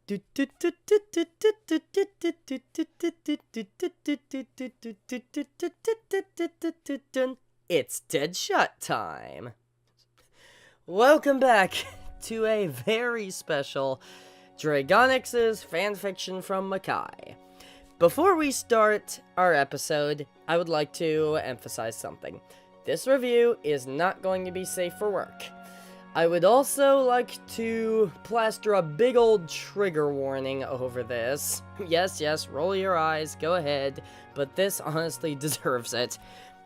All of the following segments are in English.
It's Deadshot time. Welcome back to a very special Dreigonix's fanfiction from Makai. Before we start our episode, I would like to emphasize something. This review is not going to be safe for work. I would also like to plaster a big old trigger warning over this. Yes, roll your eyes, go ahead, but this honestly deserves it.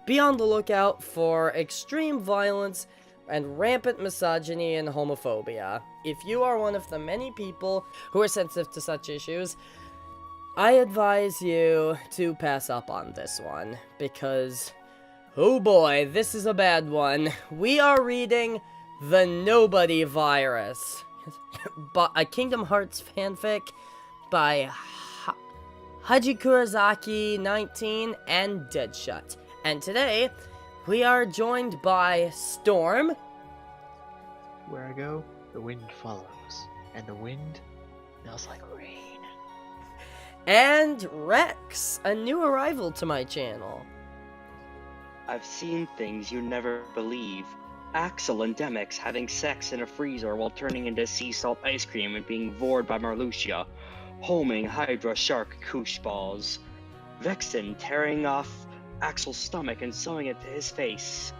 Be on the lookout for extreme violence and rampant misogyny and homophobia. If you are one of the many people who are sensitive to such issues, I advise you to pass up on this one, because, oh boy, this is a bad one. We are reading The Nobody Virus, a Kingdom Hearts fanfic by Haji Kurazaki 19 and Deadshot. And today, we are joined by Storm. Where I go, the wind follows, and the wind smells like rain. And Rex, a new arrival to my channel. I've seen things you never believe. Axel and Demix having sex in a freezer while turning into sea salt ice cream and being bored by Marluxia. Homing Hydra shark koosh balls. Vexen tearing off Axel's stomach and sewing it to his face.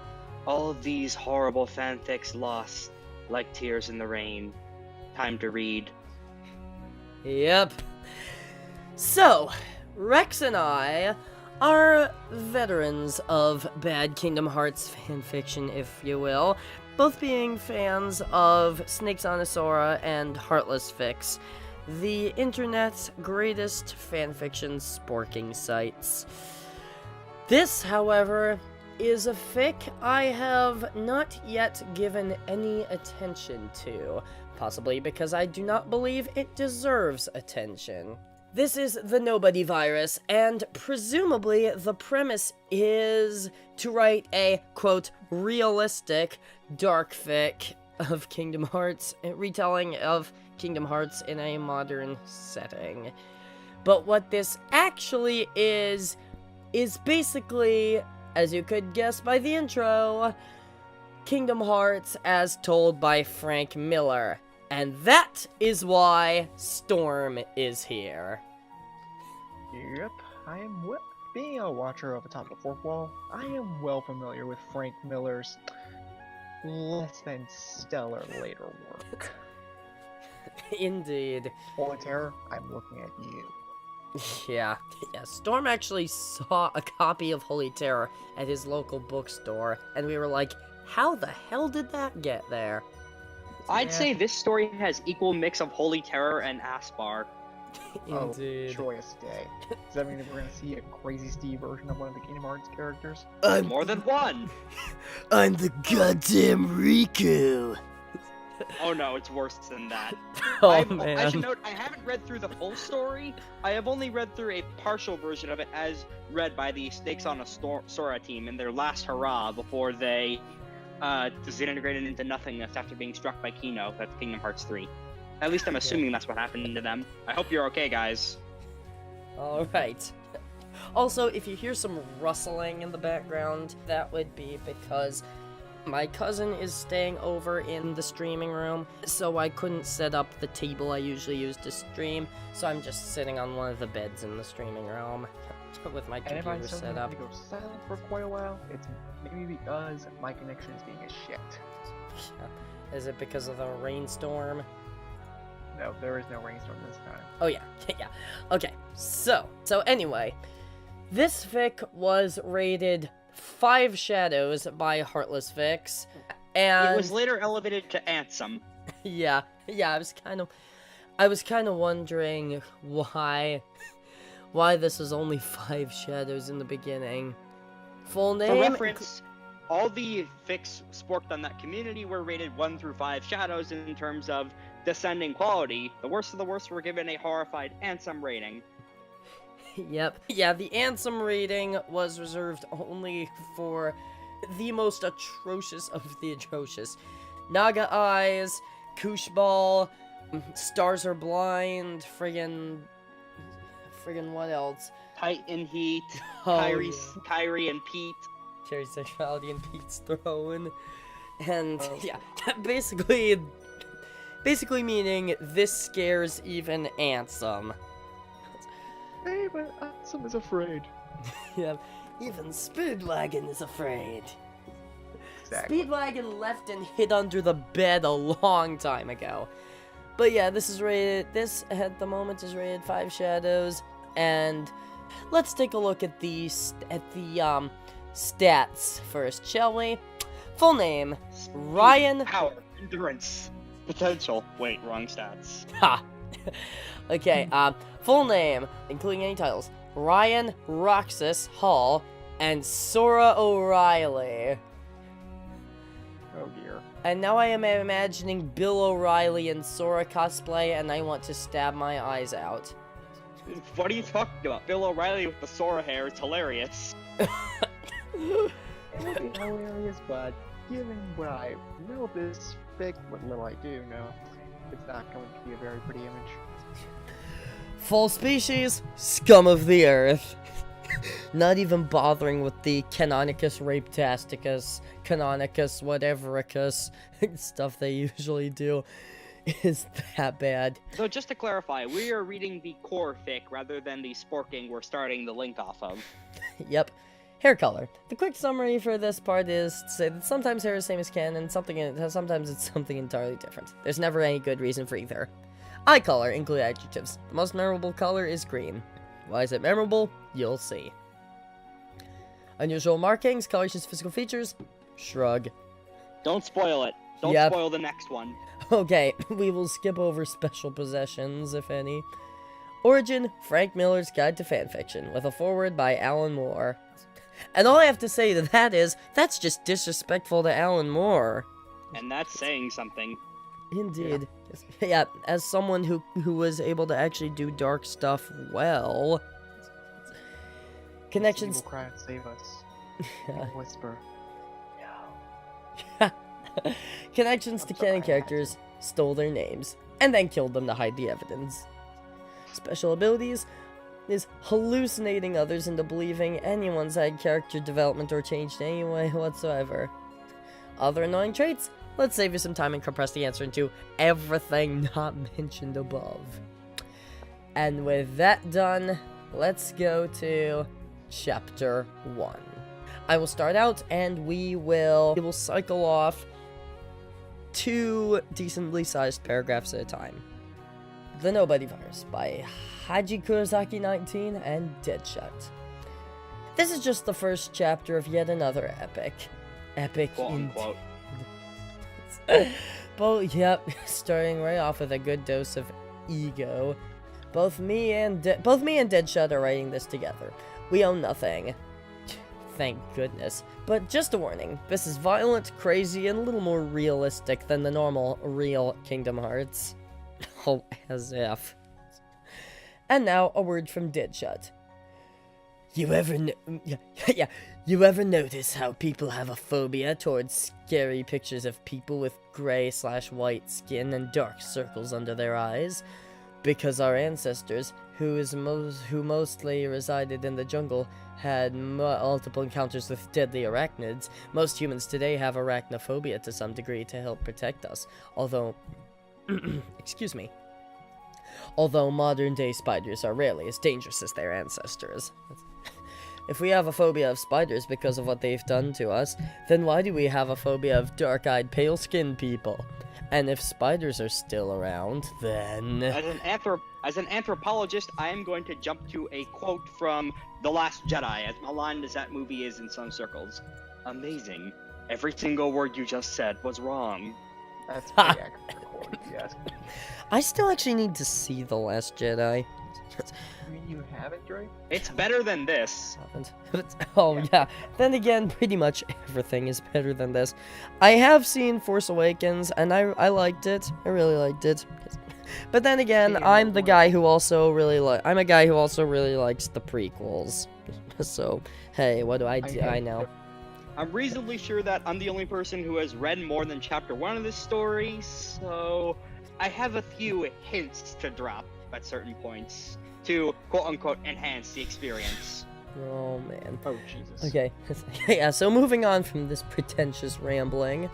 All of these horrible fanfics lost, like tears in the rain. Time to read. Yep. So, Rex and I are veterans of bad Kingdom Hearts fanfiction, if you will, both being fans of Snakes on a Sora and Heartless Fix, the internet's greatest fanfiction sporking sites. This, however, is a fic I have not yet given any attention to, possibly because I do not believe it deserves attention. This is The Nobody Virus, and presumably the premise is to write a, quote, realistic dark fic of Kingdom Hearts, retelling of Kingdom Hearts in a modern setting. But what this actually is basically, as you could guess by the intro, Kingdom Hearts as told by Frank Miller. And that is why Storm is here. Yep, I am being a watcher of Atop the Fourth Wall, I am well familiar with Frank Miller's less than stellar later work. Indeed. Holy Terror, I'm looking at you. Yeah, Storm actually saw a copy of Holy Terror at his local bookstore, and we were like, how the hell did that get there? I'd say this story has equal mix of Holy Terror and Aspar. Indeed. Oh, joyous day. Does that mean that we're gonna see a Crazy Steve version of one of the Kingdom Hearts characters? More than one! I'm the goddamn Riku! Oh no, it's worse than that. Oh, I should man. note, I haven't read through the full story. I have only read through a partial version of it as read by the Snakes on a Sora team in their last hurrah before they disintegrated into nothingness after being struck by Kino. That's Kingdom Hearts 3. At least I'm assuming that's what happened to them. I hope you're okay, guys. Alright. Also, if you hear some rustling in the background, that would be because my cousin is staying over in the streaming room, so I couldn't set up the table I usually use to stream, so I'm just sitting on one of the beds in the streaming room with my And if I computer set suddenly up. have to go silent for quite a while, it's maybe because my connection is being a shit. Is it because of the rainstorm? No, there is no rainstorm this time. Oh yeah, yeah. Okay, so anyway, this fic was rated 5 shadows by Heartless Fix, and It was later elevated to Ansem. yeah, I was kind of wondering why this was only 5 shadows in the beginning. Full name? For reference, all the fics sporked on that community were rated 1 through 5 shadows in terms of descending quality. The worst of the worst were given a horrified Ansem rating. Yep. Yeah, the Ansem rating was reserved only for the most atrocious of the atrocious. Naga eyes, koosh ball, Stars Are Blind, friggin' what else? Titan Heat, Oh, Kyrie and Pete. Cherry Sexuality and Pete's Throne. And, Oh. yeah, basically meaning this scares even Ansem. Hey, but Ansem is afraid. Yeah, even Speedwagon is afraid. Exactly. Speedwagon left and hid under the bed a long time ago. But yeah, this at the moment is rated 5 shadows, and let's take a look at the stats first, shall we? Full name, Ryan. Power, endurance, potential. Wait, wrong stats. Ha. Okay, full name, including any titles, Ryan Roxas Hall and Sora O'Reilly. Oh dear. And now I am imagining Bill O'Reilly and Sora cosplay, and I want to stab my eyes out. What are you talking about? Bill O'Reilly with the Sora hair is hilarious. It would be hilarious, but given what I know of this fic, what little I do know, it's not going to be a very pretty image. Full species, scum of the earth. Not even bothering with the Canonicus Rapetasticus, Canonicus whatevericus stuff they usually do. Is that bad? So just to clarify, we are reading the core fic rather than the sporking we're starting the link off of. Yep. Hair color. The quick summary for this part is to say that sometimes hair is the same as canon, sometimes it's something entirely different. There's never any good reason for either. Eye color include adjectives. The most memorable color is green. Why is it memorable? You'll see. Unusual markings, colors, physical features. Shrug. Don't spoil it. Don't Yep. spoil the next one. Okay, we will skip over special possessions, if any. Origin, Frank Miller's Guide to Fanfiction, with a foreword by Alan Moore. And all I have to say to that is, that's just disrespectful to Alan Moore. And that's saying something. Indeed. Yeah, as someone who was able to actually do dark stuff well. Connections. Evil cry and save us. Yeah. Whisper. Connections to I'm sorry, I canon had characters stole their names, and then killed them to hide the evidence. Special abilities is hallucinating others into believing anyone's had character development or changed in any way whatsoever. Other annoying traits? Let's save you some time and compress the answer into everything not mentioned above. And with that done, let's go to Chapter 1. I will start out, and we will cycle off 2 decently sized paragraphs at a time. The Nobody Virus by Haji Kurosaki 19 and Deadshot. This is just the first chapter of yet another epic. Epic Quote indeed. unquote. But yep, starting right off with a good dose of ego. Both me and Deadshot are writing this together. We own nothing. Thank goodness. But just a warning, this is violent, crazy, and a little more realistic than the normal, real Kingdom Hearts. Oh, as if. And now, a word from Deadshot. You ever notice how people have a phobia towards scary pictures of people with gray/white skin and dark circles under their eyes? Because our ancestors, who mostly resided in the jungle, had multiple encounters with deadly arachnids. Most humans today have arachnophobia to some degree to help protect us, although excuse me. Although modern-day spiders are rarely as dangerous as their ancestors. If we have a phobia of spiders because of what they've done to us, then why do we have a phobia of dark-eyed, pale-skinned people? And if spiders are still around, then... As an anthropologist, I am going to jump to a quote from The Last Jedi, as maligned as that movie is in some circles. Amazing. Every single word you just said was wrong. That's pretty accurate quote, if you ask me. I still actually need to see The Last Jedi. I mean, you haven't, Dre? It's better than this. Oh yeah, then again, pretty much everything is better than this. I have seen Force Awakens, and I liked it. I really liked it. But then again, I'm a guy who also really likes the prequels. So, hey, what do I do? I know. I'm reasonably sure that I'm the only person who has read more than chapter 1 of this story, so I have a few hints to drop at certain points to quote-unquote enhance the experience. Oh, man. Oh, Jesus. Okay, yeah, so moving on from this pretentious rambling.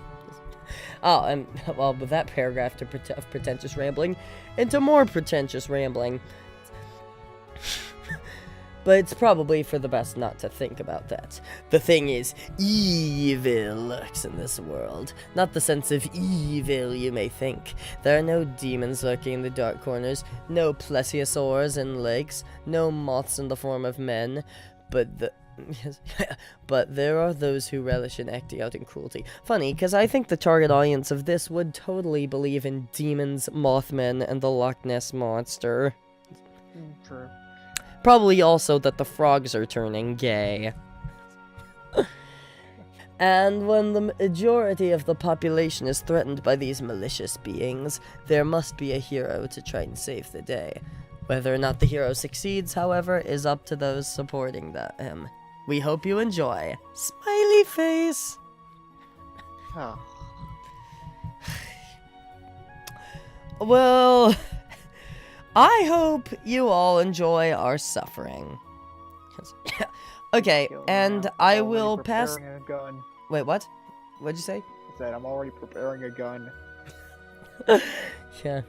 Oh, and, well, with that paragraph of pretentious rambling, into more pretentious rambling. But it's probably for the best not to think about that. The thing is, evil lurks in this world. Not the sense of evil you may think. There are no demons lurking in the dark corners, no plesiosaurs in lakes, no moths in the form of men, but there are those who relish in acting out in cruelty. Funny, because I think the target audience of this would totally believe in demons, mothmen, and the Loch Ness Monster. True. Probably also that the frogs are turning gay. And when the majority of the population is threatened by these malicious beings, there must be a hero to try and save the day. Whether or not the hero succeeds, however, is up to those supporting him. We hope you enjoy. Smiley face! Oh. Well, I hope you all enjoy our suffering. Okay, and I will pass... A gun. Wait, what? What'd you say? I said I'm already preparing a gun. Yeah.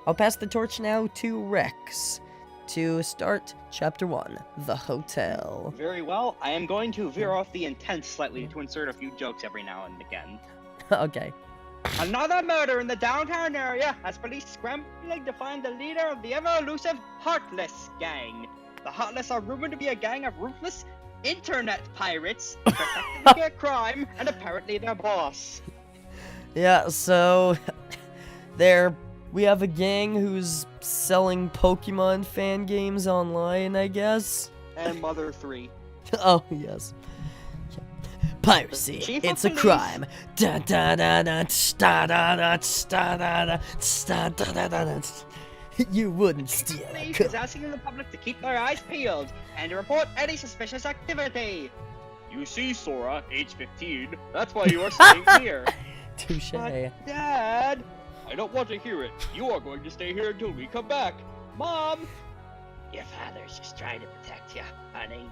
I'll pass the torch now to Rex to start Chapter 1, The Hotel. Very well, I am going to veer off the intent slightly to insert a few jokes every now and again. Okay. Another murder in the downtown area has police scrambling to find the leader of the ever-elusive Heartless gang. The Heartless are rumored to be a gang of ruthless internet pirates protecting against crime and apparently their boss. Yeah, so we have a gang who's selling Pokemon fan games online, I guess. And Mother 3. Oh, yes. Piracy, Chief it's of a police. crime. Da da da da da da da da da da da da da. You wouldn't steal a Police cup. is asking the public to keep their eyes peeled and to report any suspicious activity. You see, Sora, age 15. That's why you are staying here. Touche. But, Dad, I don't want to hear it. You are going to stay here until we come back. Mom! Your father's just trying to protect you, honey.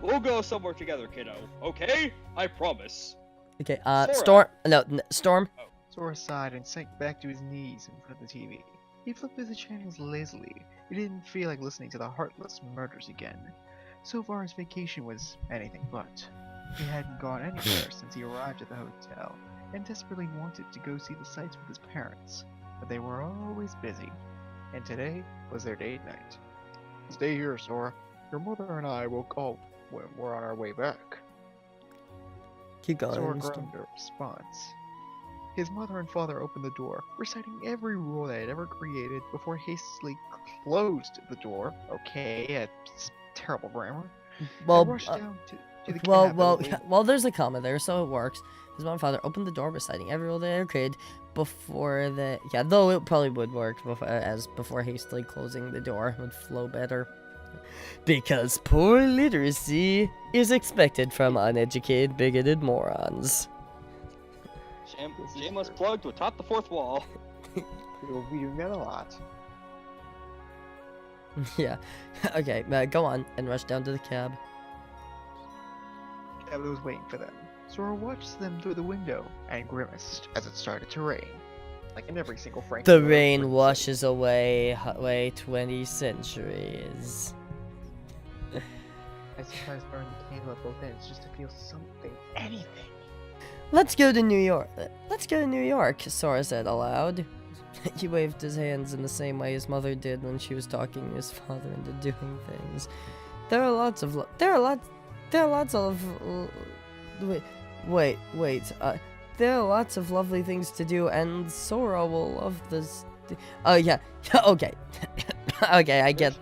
We'll go somewhere together, kiddo. Okay? I promise. Okay, Sora. Storm. No, Storm. Sora sighed and sank back to his knees in front of the TV. He flipped through the channels lazily. He didn't feel like listening to the heartless murders again. So far, his vacation was anything but. He hadn't gone anywhere since he arrived at the hotel, and desperately wanted to go see the sights with his parents. But they were always busy, and today was their date night. Stay here, Sora. Your mother and I will call when we're on our way back. Keep going. Sora groaned a response. His mother and father opened the door, reciting every rule they had ever created before hastily closed the door. Okay, it's terrible grammar. Well, and rushed down to the cab. well, there's a comma there, so it works. His mom and father opened the door, reciting every rule they ever created before the... Yeah, though it probably would work before hastily closing the door. It would flow better. Because poor literacy is expected from uneducated, bigoted morons. Shameless plug to atop the fourth wall. We will be doing that a lot. Yeah. Okay, go on and rush down to the cab. The cab was waiting for them. Sora watched them through the window and grimaced as it started to rain. Like in every single Frank. The Miller rain Frank washes away 20 centuries. I sometimes burn the candle at both ends just to feel something, anything. Let's go to New York. Let's go to New York, Sora said aloud. He waved his hands in the same way his mother did when she was talking his father into doing things. There are lots of there are lots of there are lots of lovely things to do, and Sora will love this. Oh yeah, okay. Okay, I get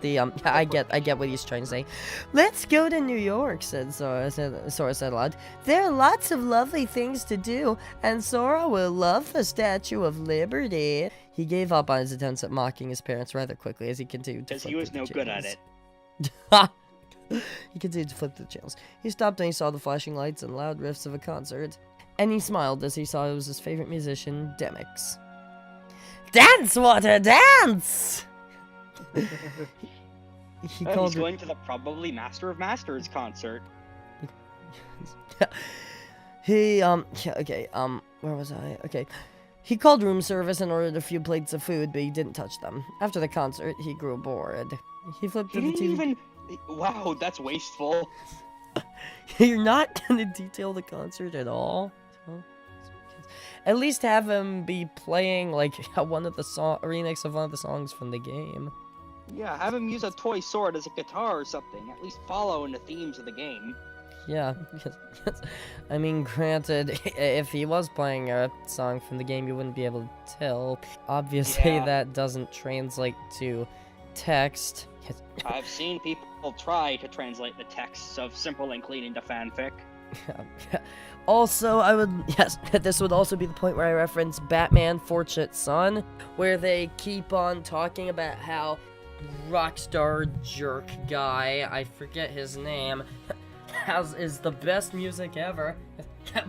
I get what he's trying to say. Let's go to New York, Sora said aloud. There are lots of lovely things to do, and Sora will love the Statue of Liberty. He gave up on his attempts at mocking his parents rather quickly as he continued to Because flip he was through no the good at channels. it. He continued to flip through the channels. He stopped and he saw the flashing lights and loud riffs of a concert, and he smiled as he saw it was his favorite musician, Demix. Dance, water, dance! he He's called going to the probably Master of Masters concert. yeah, okay, where was I? Okay. He called room service and ordered a few plates of food, but he didn't touch them. After the concert, he grew bored. He flipped He to the didn't TV. even. Wow, that's wasteful. You're not gonna detail the concert at all? At least have him be playing, like, one of the remix of one of the songs from the game. Yeah, have him use a toy sword as a guitar or something. At least follow in the themes of the game. Yeah, I mean, granted, if he was playing a song from the game, you wouldn't be able to tell. Obviously, Yeah. that doesn't translate to text. I've seen people try to translate the texts of Simple and Clean into fanfic. Also, this would also be the point where I reference Batman Fortunate Son, where they keep on talking about how Rockstar jerk guy, I forget his name, is the best music ever,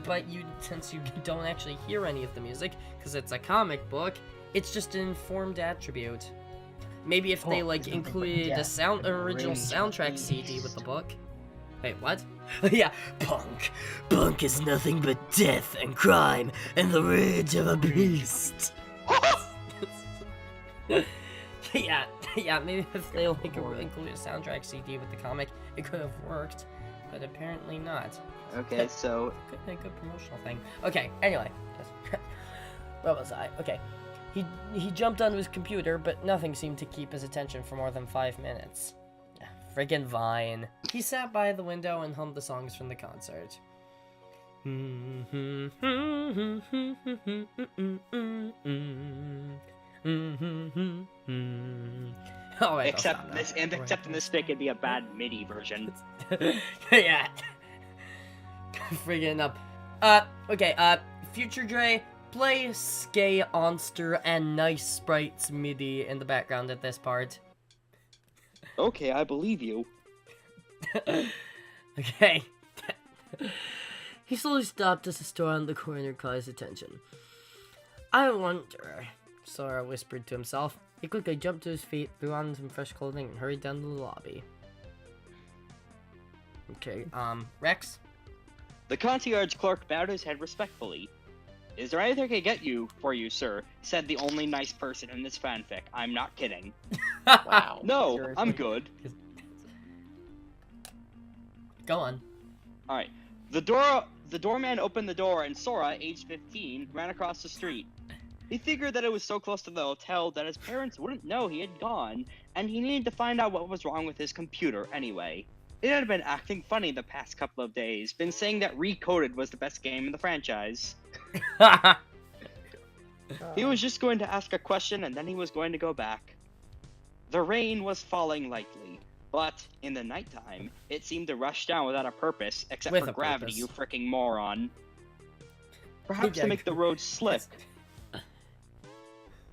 but since you don't actually hear any of the music, because it's a comic book, it's just an informed attribute. Maybe if they, included the original soundtrack CD with the book. Wait, what? Yeah, Punk is nothing but death and crime and the rage of a beast. yeah, maybe if they, included a soundtrack CD with the comic, it could have worked. But apparently not. Okay, so Could be a good promotional thing. Okay, anyway. Where was I? Okay. He jumped onto his computer, but nothing seemed to keep his attention for more than 5 minutes. Friggin' Vine. He sat by the window and hummed the songs from the concert. Oh, wait, except in this fic, it'd be a bad MIDI version. Yeah. Friggin' up. Okay, Future Dre, play Skay Onster and Nice Sprites MIDI in the background at this part. Okay, I believe you. Okay. He slowly stopped as the store on the corner caught his attention. I wonder, Sora whispered to himself. He quickly jumped to his feet, threw on some fresh clothing, and hurried down to the lobby. Okay, Rex? The concierge clerk bowed his head respectfully. Is there anything I can get for you, sir? Said the only nice person in this fanfic. I'm not kidding. Wow. No, Seriously? I'm good. Go on. Alright. The doorman opened the door and Sora, age 15, ran across the street. He figured that it was so close to the hotel that his parents wouldn't know he had gone, and he needed to find out what was wrong with his computer anyway. It had been acting funny the past couple of days, been saying that Recoded was the best game in the franchise. He was just going to ask a question and then he was going to go back. The rain was falling lightly, but in the nighttime, it seemed to rush down without a purpose, except With for a gravity, purpose. you fricking moron. Perhaps Yeah. to make the road slick,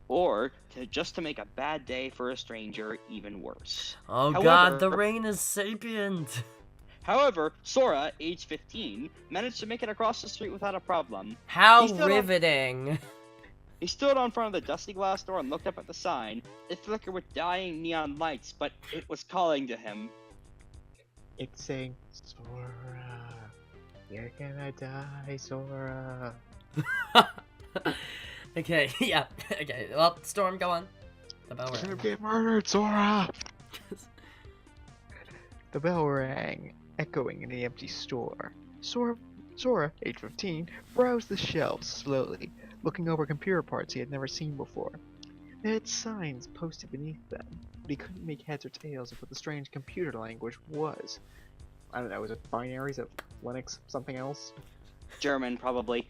or just to make a bad day for a stranger even worse. Oh However- god, the rain is sapient. However, Sora, age 15, managed to make it across the street without a problem. How He's still on- riveting. He stood on front of the dusty glass door and looked up at the sign. It flickered with dying neon lights, but it was calling to him. It's saying, Sora, you're gonna die, Sora. Okay, yeah. Okay, well, Storm, go on. The bell You're gonna rang. get murdered, Sora! The bell rang, echoing in the empty store. Sora, age 15, browsed the shelves slowly, looking over computer parts he had never seen before. They had signs posted beneath them, but he couldn't make heads or tails of what the strange computer language was. I don't know, is it binaries of Linux, something else? German, probably.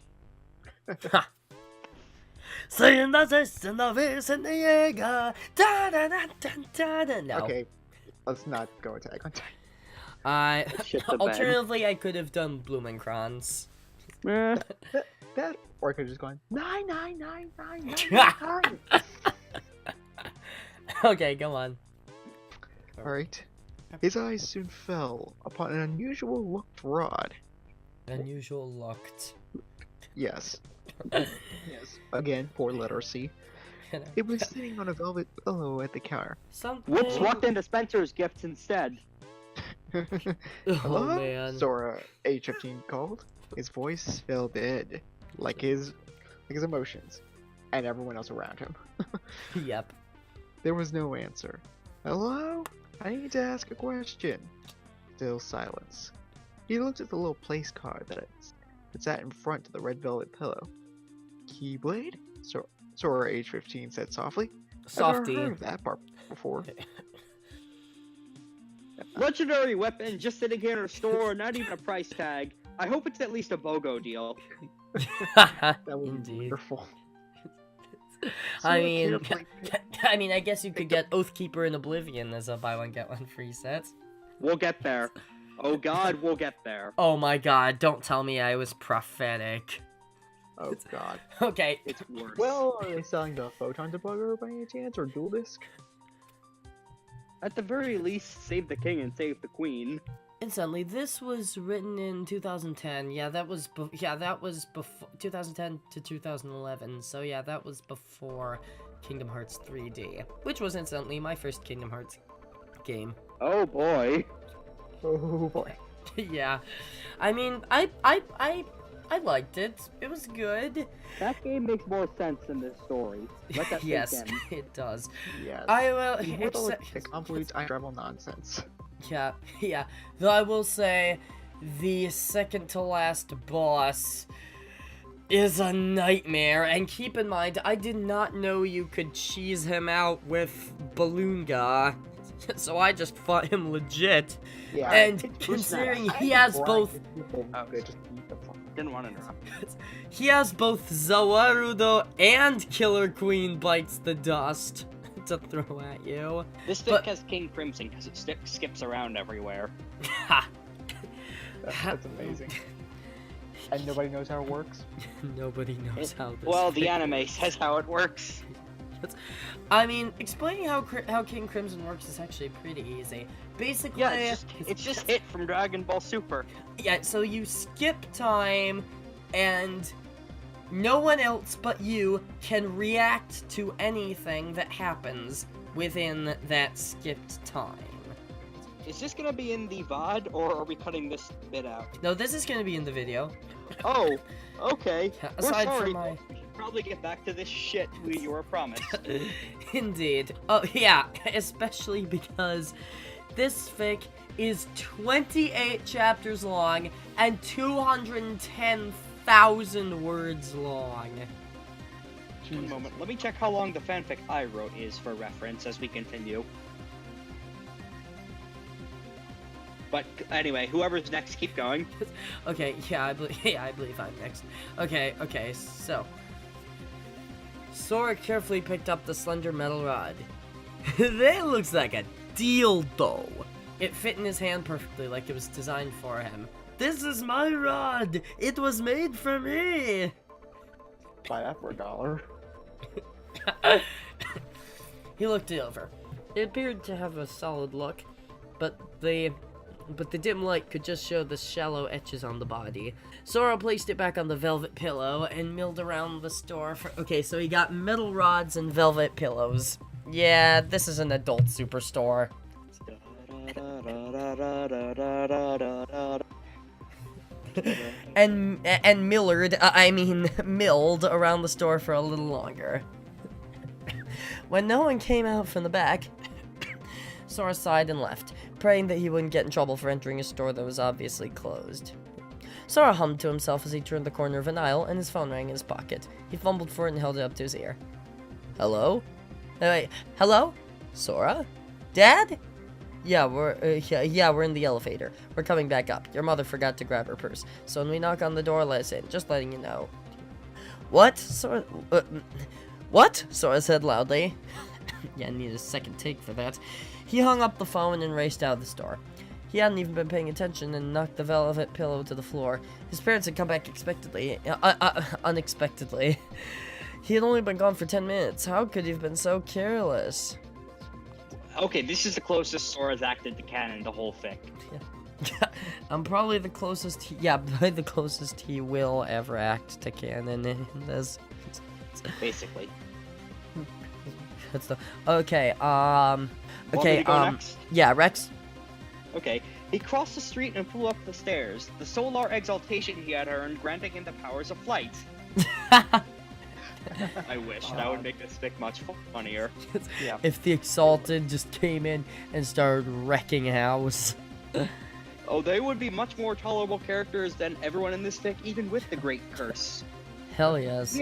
Saying that this and the this and the Jäger. Da da da da da da. No. Okay, let's not go Attack on Titan. Shit the bed. Alternatively, I could have done Blumenkranz. That, or I could have just gone, 9999999. Okay, go on. Alright. His eyes soon fell upon an unusual looked rod. Unusual looked. Yes. Yes. Again, poor literacy. It was sitting on a velvet pillow at the counter. Something. Whoops, walked into Spencer's gifts instead. Oh Hello? man. Sora, age 15 called. His voice fell dead, like his emotions, and everyone else around him. Yep. There was no answer. Hello? I need to ask a question. Still silence. He looked at the little place card that sat in front of the red velvet pillow. Keyblade? Sora, age 15, said softly. Softy. I've never heard of that part before. Legendary weapon just sitting here in a store, not even a price tag. I hope it's at least a BOGO deal. That would be Indeed. wonderful. I Sora mean, carefully- I guess you could get Oathkeeper and Oblivion as a buy one get one free set. We'll get there. Oh god, we'll get there. Oh my god, don't tell me I was prophetic. Oh god. Okay. It's worse. Well, are they selling the Photon Debugger by any chance, or Dual Disc? At the very least, save the king and save the queen. Instantly, this was written in 2010. Yeah, that was before 2010 to 2011. So yeah, that was before Kingdom Hearts 3D, which was instantly my first Kingdom Hearts game. Oh boy. Oh boy. Yeah, I mean, I liked it. It was good. That game makes more sense than this story. Let that sink Yes, in. it does. Yes. I will. With all the convoluted time travel nonsense. Yeah, yeah. Though I will say, the second to last boss is a nightmare. And keep in mind, I did not know you could cheese him out with Balloonga. So I just fought him legit. Yeah. And it's considering not- he I has grind both... people good, just beat the fuck. Didn't want to interrupt. He has both Zawarudo and Killer Queen Bites the Dust to throw at you. This But- fic has King Crimson because it skips around everywhere. Ha! That's amazing. And nobody knows how it works. Nobody knows how this Well, the fic anime says how it works. I mean, explaining how King Crimson works is actually pretty easy. Basically, Yeah, it's just hit from Dragon Ball Super. yeah, so you skip time, and no one else but you can react to anything that happens within that skipped time. Is this gonna be in the VOD, or are we cutting this bit out? No, this is going to be in the video. Oh, okay. Yeah, We're aside sorry. from my... We should probably get back to this shit you were promised. Indeed. Oh, yeah, especially because this fic is 28 chapters long and 210,000 words long. One moment. Let me check how long the fanfic I wrote is for reference as we continue. But anyway, whoever's next, keep going. Okay, yeah, I believe I'm next. Okay, so... Sora carefully picked up the slender metal rod. That looks like a dildo. It fit in his hand perfectly, like it was designed for him. This is my rod! It was made for me! Buy that for $1. He looked it over. It appeared to have a solid look, but the dim light could just show the shallow etches on the body. Sora placed it back on the velvet pillow and milled around the store for... Okay, so he got metal rods and velvet pillows. Yeah, this is an adult superstore. and milled around the store for a little longer. When no one came out from the back, Sora sighed and left, praying that he wouldn't get in trouble for entering a store that was obviously closed. Sora hummed to himself as he turned the corner of an aisle, and his phone rang in his pocket. He fumbled for it and held it up to his ear. Hello? Wait, hello? Sora? Dad? Yeah, we're in the elevator. We're coming back up. Your mother forgot to grab her purse, so when we knock on the door, let us in. Just letting you know. What? Sora, what? Sora said loudly. Yeah, I need a second take for that. He hung up the phone and raced out of the store. He hadn't even been paying attention and knocked the velvet pillow to the floor. His parents had come back unexpectedly. He had only been gone for 10 minutes. How could he have been so careless? Okay, this is the closest Sora's acted to canon the whole fic. I'm probably the closest he will ever act to canon in this. Basically. That's the okay. Want me Okay. to go next? Yeah, Rex. Okay. He crossed the street and flew up the stairs. The solar exaltation he had earned granting him the powers of flight. I wish. That would make this fic much funnier. Yeah. If the Exalted just came in and started wrecking house. Oh, they would be much more tolerable characters than everyone in this fic, even with the Great Curse. Hell yes.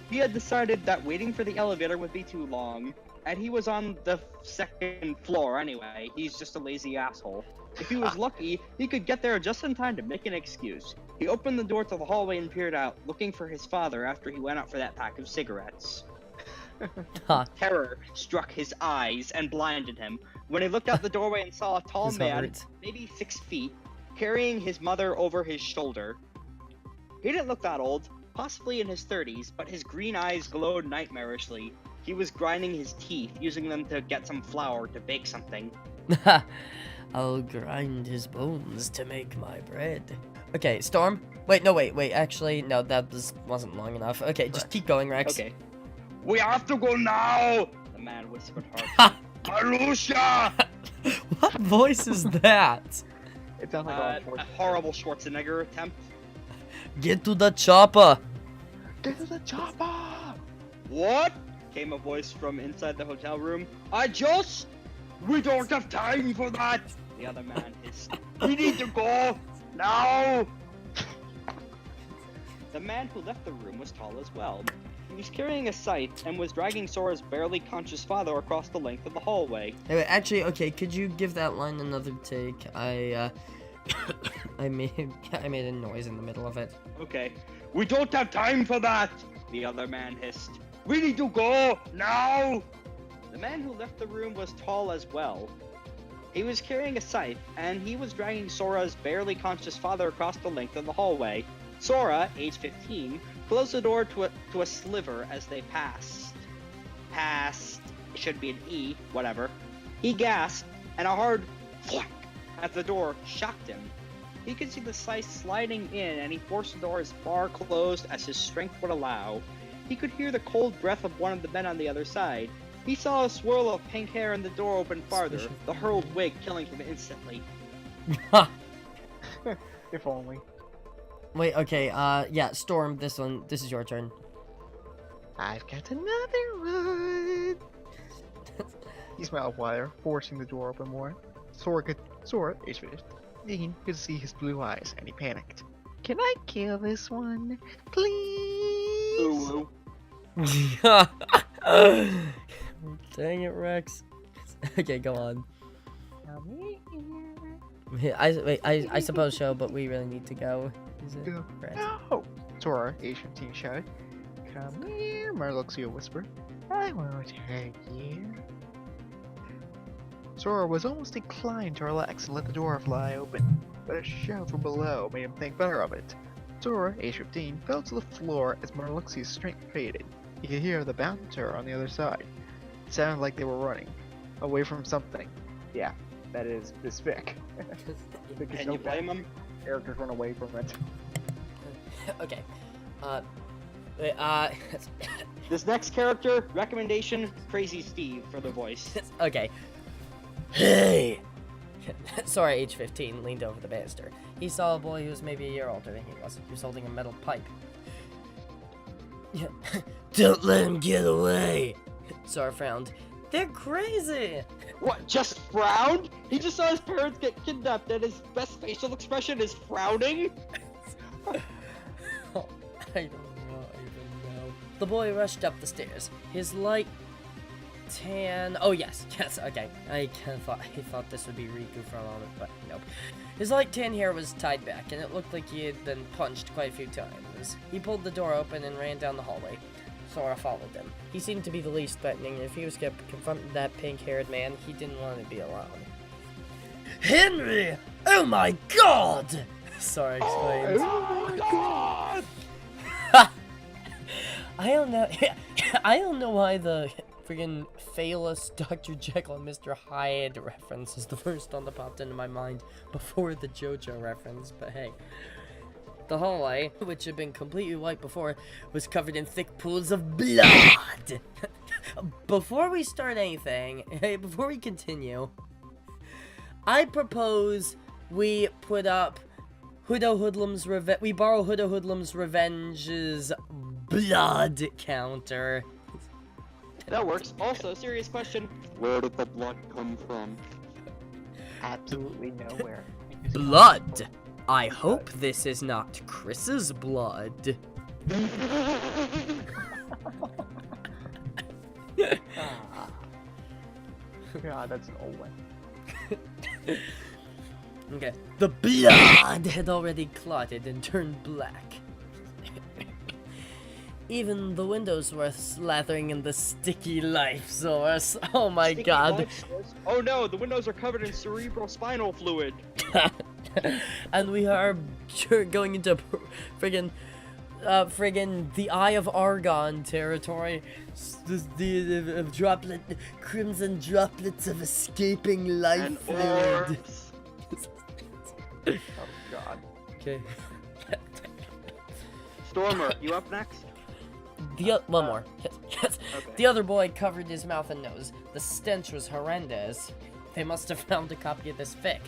He had decided that waiting for the elevator would be too long, and he was on the second floor anyway. He's just a lazy asshole. If he was lucky, he could get there just in time to make an excuse. He opened the door to the hallway and peered out, looking for his father after he went out for that pack of cigarettes. Huh. Terror struck his eyes and blinded him. When he looked out the doorway and saw a tall This man, hurts. maybe 6 feet, carrying his mother over his shoulder. He didn't look that old, possibly in his 30s, but his green eyes glowed nightmarishly. He was grinding his teeth, using them to get some flour to bake something. I'll grind his bones to make my bread. Okay, Storm. Wait, no, wait. Actually, no, that wasn't long enough. Okay, just keep going, Rex. Okay. We have to go now! The man whispered harshly. Marusha! What voice is that? It sounds like A horrible Schwarzenegger attempt. Get to the chopper. This is a chopper! What? Came a voice from inside the hotel room. We don't have time for that! The other man hissed. We need to go! Now! The man who left the room was tall as well. He was carrying a scythe and was dragging Sora's barely conscious father across the length of the hallway. Anyway, actually, okay, could you give that line another take? I made a noise in the middle of it. Okay. We don't have time for that! The other man hissed. We need to go! Now! The man who left the room was tall as well. He was carrying a scythe, and he was dragging Sora's barely conscious father across the length of the hallway. Sora, age 15, closed the door to a sliver as they passed. It should be an E, whatever. He gasped, and a hard thwack at the door shocked him. He could see the scythe sliding in, and he forced the door as far closed as his strength would allow. He could hear the cold breath of one of the men on the other side. He saw a swirl of pink hair and the door open farther, the hurled wig killing him instantly. If only. Wait, okay, yeah, Storm, this is your turn. I've got another one! He smiled wider, forcing the door open more. Sora, age 15, could see his blue eyes, and he panicked. Can I kill this one? Please? Ooh. Dang it, Rex. Okay, go on. Come Yeah, I suppose so, but we really need to go. Is it? here. Right. No! Sora, age 15, shouted. Come here, Marluxia whispered. I won't hurt you. Sora was almost inclined to relax and let the door fly open, but a shout from below made him think better of it. Sora, age 15, fell to the floor as Marluxia's strength faded. He could hear the bouncer on the other side. It sounded like they were running, away from something. Yeah, that is this fic. Can you blame him? Characters run away from it. Okay. This next character, recommendation, Crazy Steve for the voice. Okay. Hey! Sora, age 15, leaned over the banister. He saw a boy who was maybe a year older than he was. He was holding a metal pipe. Don't let him get away! Sora frowned. They're crazy! What, just frowned? He just saw his parents get kidnapped and his best facial expression is frowning? I don't even know. The boy rushed up the stairs. His light tan... Oh, yes, okay. I thought this would be Riku for a moment, but nope. His light tan hair was tied back, and it looked like he had been punched quite a few times. He pulled the door open and ran down the hallway. Sora followed him. He seemed to be the least threatening, and if he was going to confront that pink-haired man, he didn't want to be alone. Henry! Oh my god! Sora exclaimed. Oh my god! I don't know why the friggin' famous Dr. Jekyll and Mr. Hyde reference is the first one that popped into my mind before the JoJo reference, but hey. The hallway, which had been completely white before, was covered in thick pools of blood. Before we start anything, before we continue, I propose we put up Hudo Hoodlum's Revenge. We borrow Hudo Hoodlum's Revenge's blood counter. That works. Also, serious question. Where did the blood come from? Absolutely nowhere. Blood! I hope this is not Chris's blood. God, that's an old one. Okay. The blood had already clotted and turned black. Even the windows were slathering in the sticky life source. Oh my Sticky god. life source? Oh no, the windows are covered in cerebrospinal fluid. And we are going into friggin' the Eye of Argon territory. The crimson droplets of escaping life And fluid. orbs. Oh god. Okay. Stormer, you up next? One more. Yes. Okay. The other boy covered his mouth and nose. The stench was horrendous. They must have found a copy of this fic.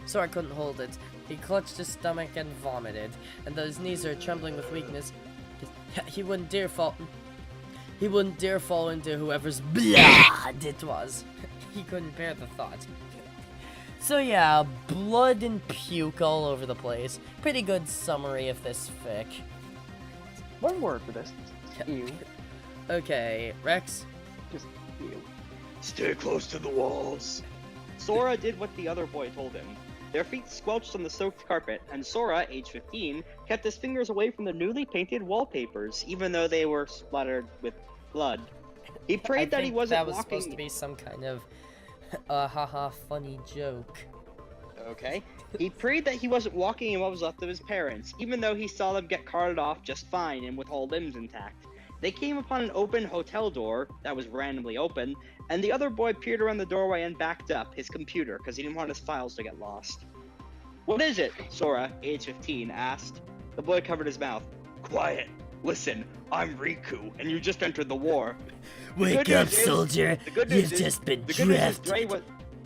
So I couldn't hold it. He clutched his stomach and vomited. And though his knees are trembling with weakness, he wouldn't dare fall. He wouldn't dare fall into whoever's blood it was. He couldn't bear the thought. So yeah, blood and puke all over the place. Pretty good summary of this fic. One word for this. Ew. Okay, Rex. Just ew. Stay close to the walls. Sora did what the other boy told him. Their feet squelched on the soaked carpet, and Sora, age 15, kept his fingers away from the newly painted wallpapers, even though they were splattered with blood. He prayed that he wasn't that was walking. supposed to be some kind of haha funny joke. Okay. He prayed that he wasn't walking in what was left of his parents, even though he saw them get carted off just fine and with all limbs intact. They came upon an open hotel door that was randomly open, and the other boy peered around the doorway and backed up his computer because he didn't want his files to get lost. What is it? Sora, age 15, asked. The boy covered his mouth. Quiet. Listen, I'm Riku, and you just entered the war. Wake up, soldier. You've just been drafted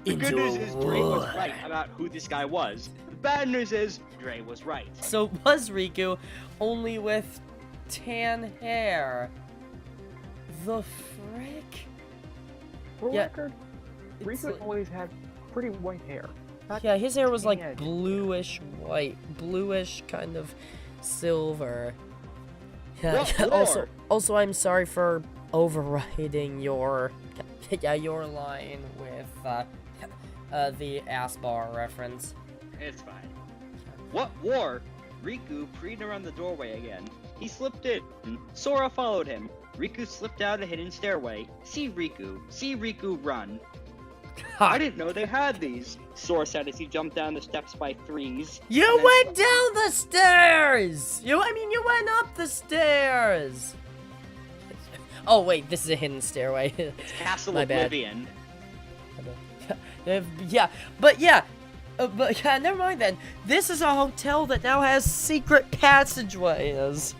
The good news into is a Dre was war. right about who this guy was. The bad news is Dre was right. So it was Riku, only with tan hair. The frick? For Yeah, record, it's Riku always had pretty white hair. Not Yeah, his hair was like tan. bluish white, bluish kind of silver. Yeah. What Also, I'm sorry for overriding your line with the ass bar reference. It's fine. What war? Riku preened around the doorway again. He slipped in. Sora followed him. Riku slipped down a hidden stairway. See Riku run. I didn't know they had these, Sora said as he jumped down the steps by threes. You and then- went down the stairs! You went up the stairs! Oh wait, this is a hidden stairway. It's Castle My bad. Oblivion. But never mind then. This is a hotel that now has secret passageways.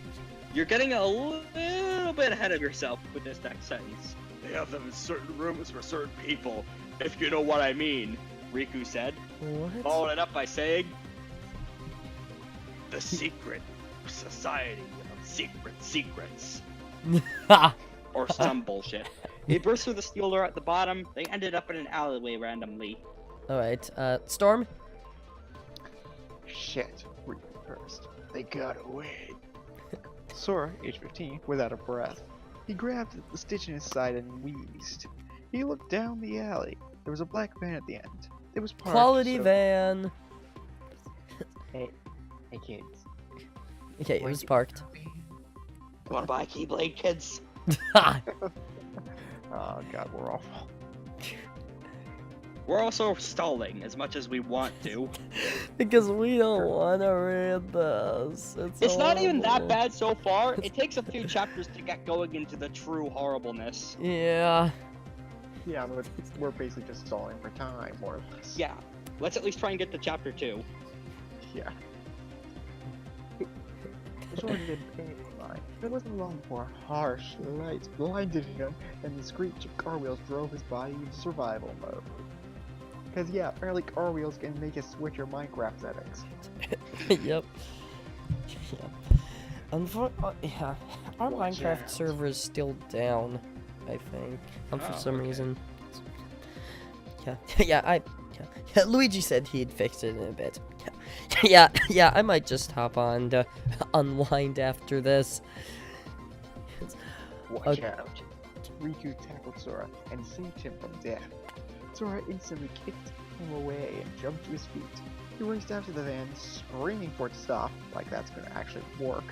You're getting a little bit ahead of yourself with this next sentence. They have them in certain rooms for certain people, if you know what I mean, Riku said, What? following it up by saying, the secret society of secret secrets. Or some bullshit. They burst through the steel door at the bottom. They ended up in an alleyway randomly. Alright, Storm? Shit. Riku first. They got away. Sora, age 15, was out of breath. He grabbed the stitch in his side and wheezed. He looked down the alley. There was a black van at the end. It was parked. Quality so- van. Hey kids. Okay, it was parked. Wanna buy a Keyblade, kids? Oh god, we're awful. We're also stalling as much as we want to. Because we don't want to read this. It's not even that horrible. bad so far. It takes a few chapters to get going into the true horribleness. Yeah. Yeah, but we're basically just stalling for time, more or less. Yeah, let's at least try and get to chapter 2. Yeah. This one did pain fine. It wasn't long before harsh lights blinded him, and the screech of car wheels drove his body into survival mode. Cause yeah, apparently car wheels can make you switch your Minecraft settings. Yep. Yeah. Our Watch Minecraft out. server is still down, I think. For some okay. reason. Yeah. Yeah, Luigi said he'd fix it in a bit. Yeah, I might just hop on to unwind after this. Watch Okay. out. Riku tackled Sora and saved him from death. Sora instantly kicked him away and jumped to his feet. He raced after the van, screaming for it to stop, like that's gonna actually work.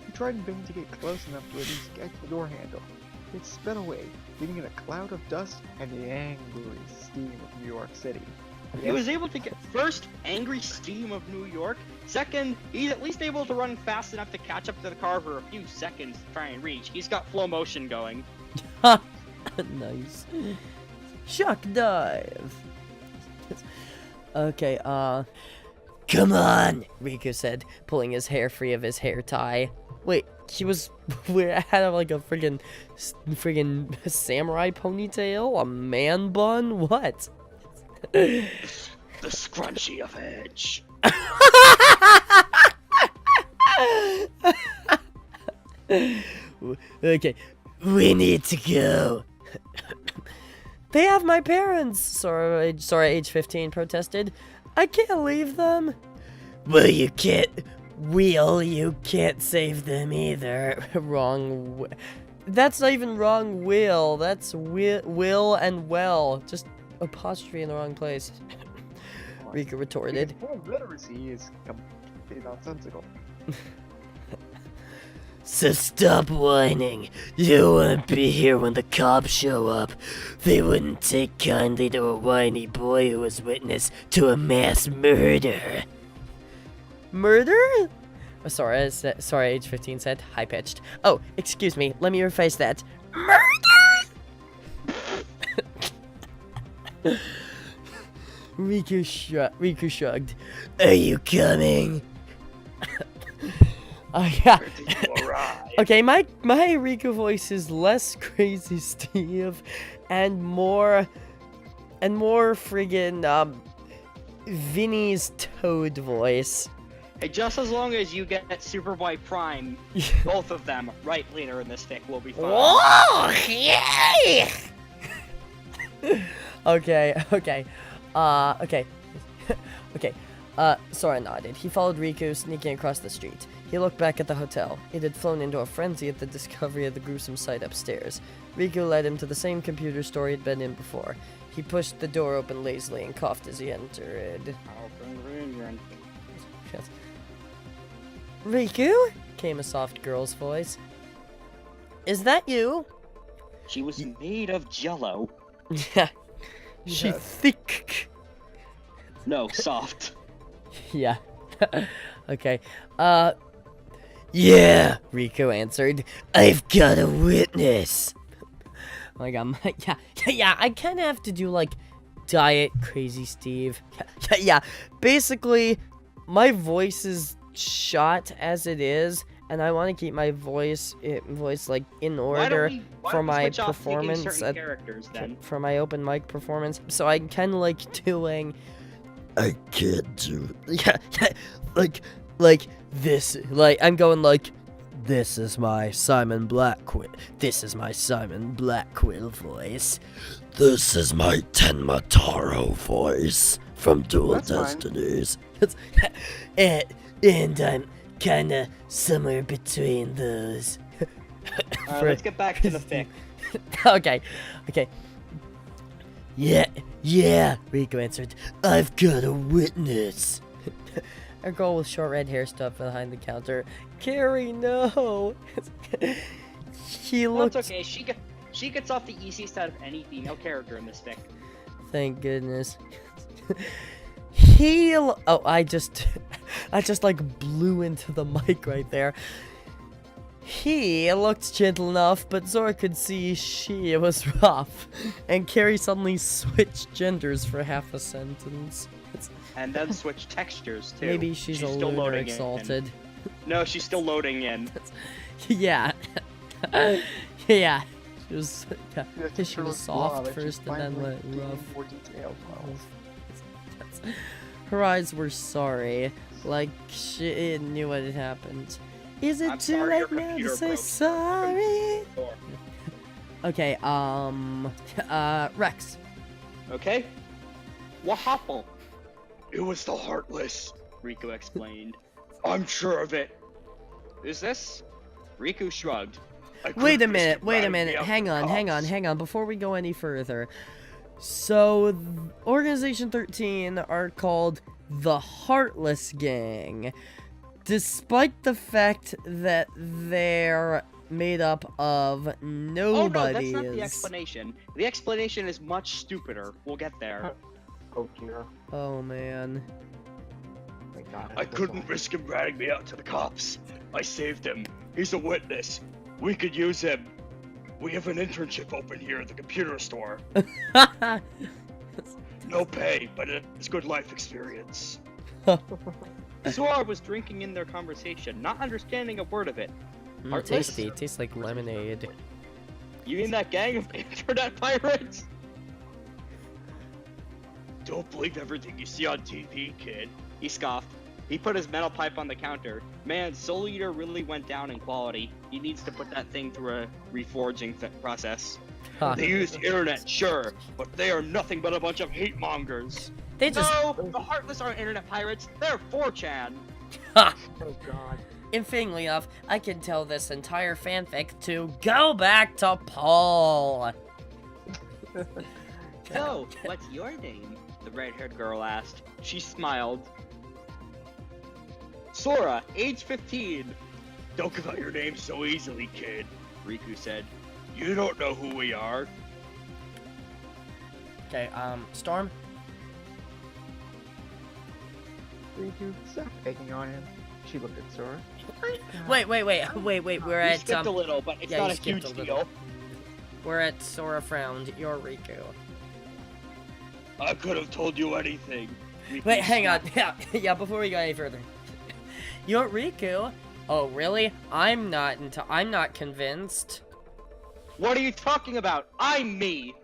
He tried in vain to get close enough to at least get to the door handle. It sped away, leaving in a cloud of dust and the angry steam of New York City. He was able to get first angry steam of New York. Second, he's at least able to run fast enough to catch up to the car for a few seconds to try and reach. He's got flow motion going. Nice. Shock dive. Okay, come on, Riku said, pulling his hair free of his hair tie. Wait, we had like a friggin' samurai ponytail? A man bun? What? The scrunchie of Edge. Okay, we need to go. They have my parents, Sora, age 15, protested. I can't leave them. Well, you can't save them either. Wrong. That's not even wrong will. That's will and well. Just apostrophe in the wrong place. Riku retorted. Full literacy is completely nonsensical. So stop whining. You won't be here when the cops show up. They wouldn't take kindly to a whiny boy who was witness to a mass murder. Murder? Oh, sorry, age 15 said, high-pitched. Oh, excuse me, let me rephrase that. Murder! Riku shrugged. Are you coming? Yeah. Okay, my Riku voice is less crazy Steve and more friggin' Vinny's Toad voice. Hey, just as long as you get Superboy Prime, both of them, right later in this fic, will be fine. Oh, yay! Okay. Sora nodded. He followed Riku, sneaking across the street. He looked back at the hotel. It had flown into a frenzy at the discovery of the gruesome sight upstairs. Riku led him to the same computer store he'd been in before. He pushed the door open lazily and coughed as he entered. Yes. Riku? Came a soft girl's voice. Is that you? She was made of jello. Yeah. She Yes. thick. No, soft. Yeah. Okay. Yeah, Riku answered. I've got a witness. Oh my god, yeah, I kinda have to do, like, Diet Crazy Steve. Yeah, basically, my voice is shot as it is, and I want to keep my voice, like, in order for my performance, characters, then? for my open mic performance, so I can, like, doing... I can't do... Yeah, like this, like, I'm going like, this is my Simon Blackquill. This is my Simon Blackquill voice. This is my Tenmataro voice from Dual That's fine. Destinies. And I'm kinda somewhere between those. Let's get back to the fic. Okay. Yeah, Riku answered. I've got a witness. A girl with short red hair stood behind the counter. Carrie, no! He looked... That's okay, she gets off the easiest out of any female character in this fic. Thank goodness. Oh, I just like blew into the mic right there. He looked gentle enough, but Zora could see she was rough. And Carrie suddenly switched genders for half a sentence. And then switch textures, too. Maybe she's a still little loading exalted. No, she's still loading in. Yeah. Yeah. She was, Yeah, she was soft first and then went rough. More detail. Her eyes were sorry, like she knew what had happened. Is it I'm too sorry your late now to computer say broke. sorry? Okay, Rex. Okay. What happened? It was the Heartless, Riku explained. I'm sure of it. Is this? Riku shrugged. Wait a minute, hang on, before we go any further. So, Organization 13 are called the Heartless Gang, despite the fact that they're made up of nobodies. Oh no, that's not the explanation. The explanation is much stupider. We'll get there. Oh dear. Oh man. My God, I couldn't risk him ratting me out to the cops. I saved him. He's a witness. We could use him. We have an internship open here at the computer store. No pay, but it's good life experience. Sora was drinking in their conversation, not understanding a word of it. Heartless? Tasty. Tastes like lemonade. You mean that gang of internet pirates? Don't believe everything you see on TV, kid. He scoffed. He put his metal pipe on the counter. Man, Soul Eater really went down in quality. He needs to put that thing through a reforging Huh. process. They use the internet, sure, but they are nothing but a bunch of hate mongers. They just. No, the Heartless aren't internet pirates. They're 4chan. Oh God. Infingly enough, I can tell this entire fanfic to go back to Paul. So, what's your name? The red-haired girl asked. She smiled. Sora, age 15. Don't give out your name so easily, kid. Riku said. You don't know who we are. Okay, Storm. Riku, stop picking on him. She looked at Sora. Wait. We're You at skipped a little, but it's yeah, not you a skipped huge a little. deal. We're at Sora frowned. You're Riku. I could have told you anything. Riku Wait, hang on. snapped. Yeah. Before we go any further, you're Riku. Oh, really? I'm not convinced. What are you talking about? I'm me.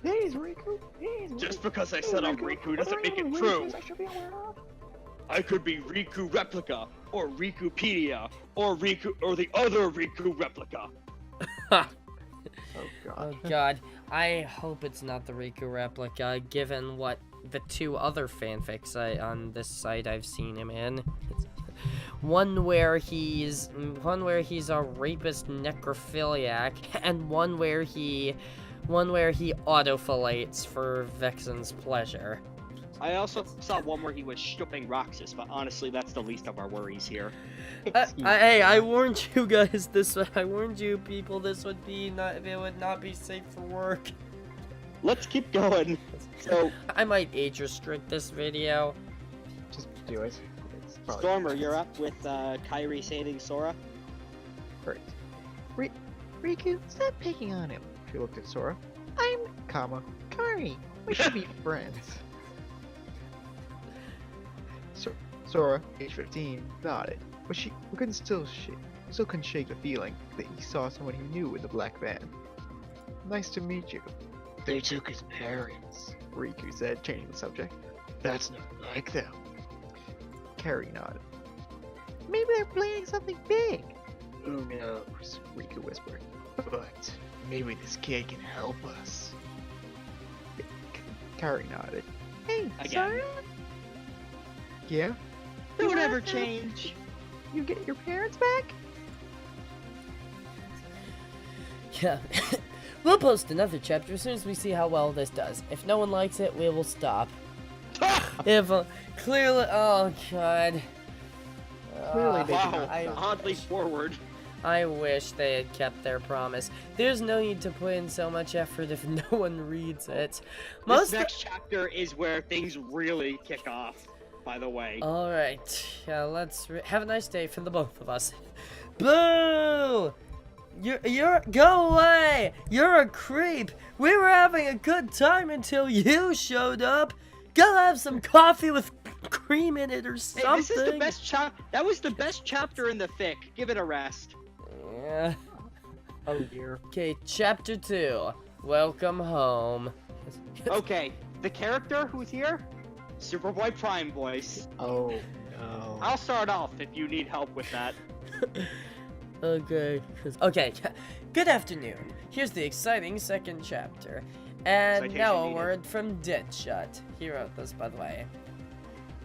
He's Riku. He's Just because I said I'm Riku doesn't make it true. I should be aware of. I could be Riku Replica, or Rikupedia, or the other Riku Replica. Oh God. Oh God, I hope it's not the Riku replica, given what the two other fanfics on this site I've seen him in. One where he's a rapist necrophiliac, and one where he autofillates for Vexen's pleasure. I also saw one where he was stripping Roxas, but honestly, that's the least of our worries here. Hey, I warned you guys I warned you people this would not be safe for work. Let's keep going. So, I might age restrict this video. Just do it. It's probably Stormer, you're up with Kairi saving Sora. great. Riku, stop picking on him. She looked at Sora. I'm, Kari. We should be friends. Sora, age 15, got it, but she still couldn't shake the feeling that he saw someone he knew in the black van. Nice to meet you. They took his parents, Riku said, changing the subject. That's not like them. Carrie nodded. Maybe they're planning something big. Who knows, Riku whispered. But maybe this kid can help us. Carrie nodded. Hey, Again. Sora? Yeah? Don't ever change. You get your parents back? Yeah. We'll post another chapter as soon as we see how well this does. If no one likes it, we will stop. If clearly, oh God. Clearly they did Wow, not. oddly forward. I wish they had kept their promise. There's no need to put in so much effort if no one reads it. This next chapter is where things really kick off, by the way. All right, let's have a nice day for the both of us. Boo! You're go away! You're a creep. We were having a good time until you showed up. Go have some coffee with cream in it or Hey, something. this is the best That was the best chapter in the fic. Give it a rest. Yeah. Oh dear. Okay, chapter 2. Welcome home. Okay, the character who's here, Superboy Prime voice. Oh no. I'll start off if you need help with that. Okay. Okay. Good afternoon. Here's the exciting second chapter. And Citation now a needed. word from Deadshot. He wrote this, by the way.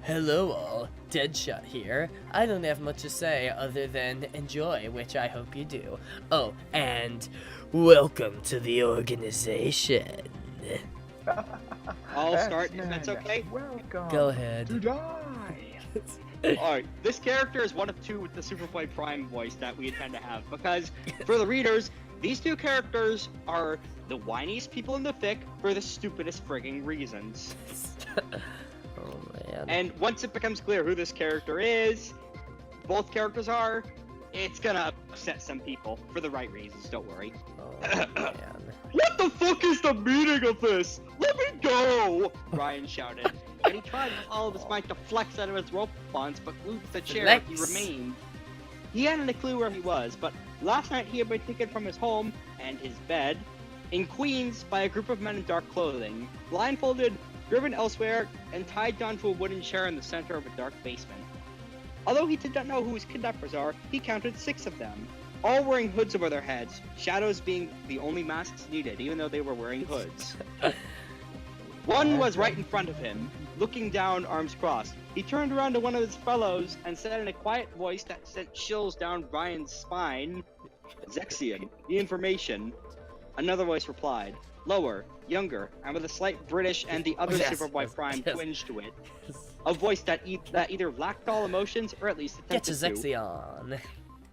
Hello all, Deadshot here. I don't have much to say other than enjoy, which I hope you do. Oh, and welcome to the organization. I'll start if that's okay. Welcome. Go ahead. To die. Alright, this character is one of two with the Superboy Prime voice that we intend to have, because, for the readers, these two characters are the whiniest people in the fic for the stupidest frigging reasons. Oh man. And once it becomes clear who this character is, both characters are, it's gonna upset some people, for the right reasons, don't worry. Oh man. What the fuck is the meaning of this? Let me go! Ryan shouted, and he tried with all of his might to flex out of his rope bonds, but glued to the chair he Flex. remained. He hadn't a clue where he was, but last night he had been taken from his home and his bed in Queens by a group of men in dark clothing, blindfolded, driven elsewhere, and tied down to a wooden chair in the center of a dark basement. Although he did not know who his kidnappers are, he counted 6 of them, all wearing hoods over their heads, shadows being the only masks needed, even though they were wearing hoods. One was right in front of him, looking down, arms crossed. He turned around to one of his fellows and said in a quiet voice that sent chills down Ryan's spine, "Zexion, the information." Another voice replied, lower, younger, and with a slight British and the other Yes, Superboy yes, Prime yes. twinge to it. A voice that either lacked all emotions or at least Get attempted your to. Zexion.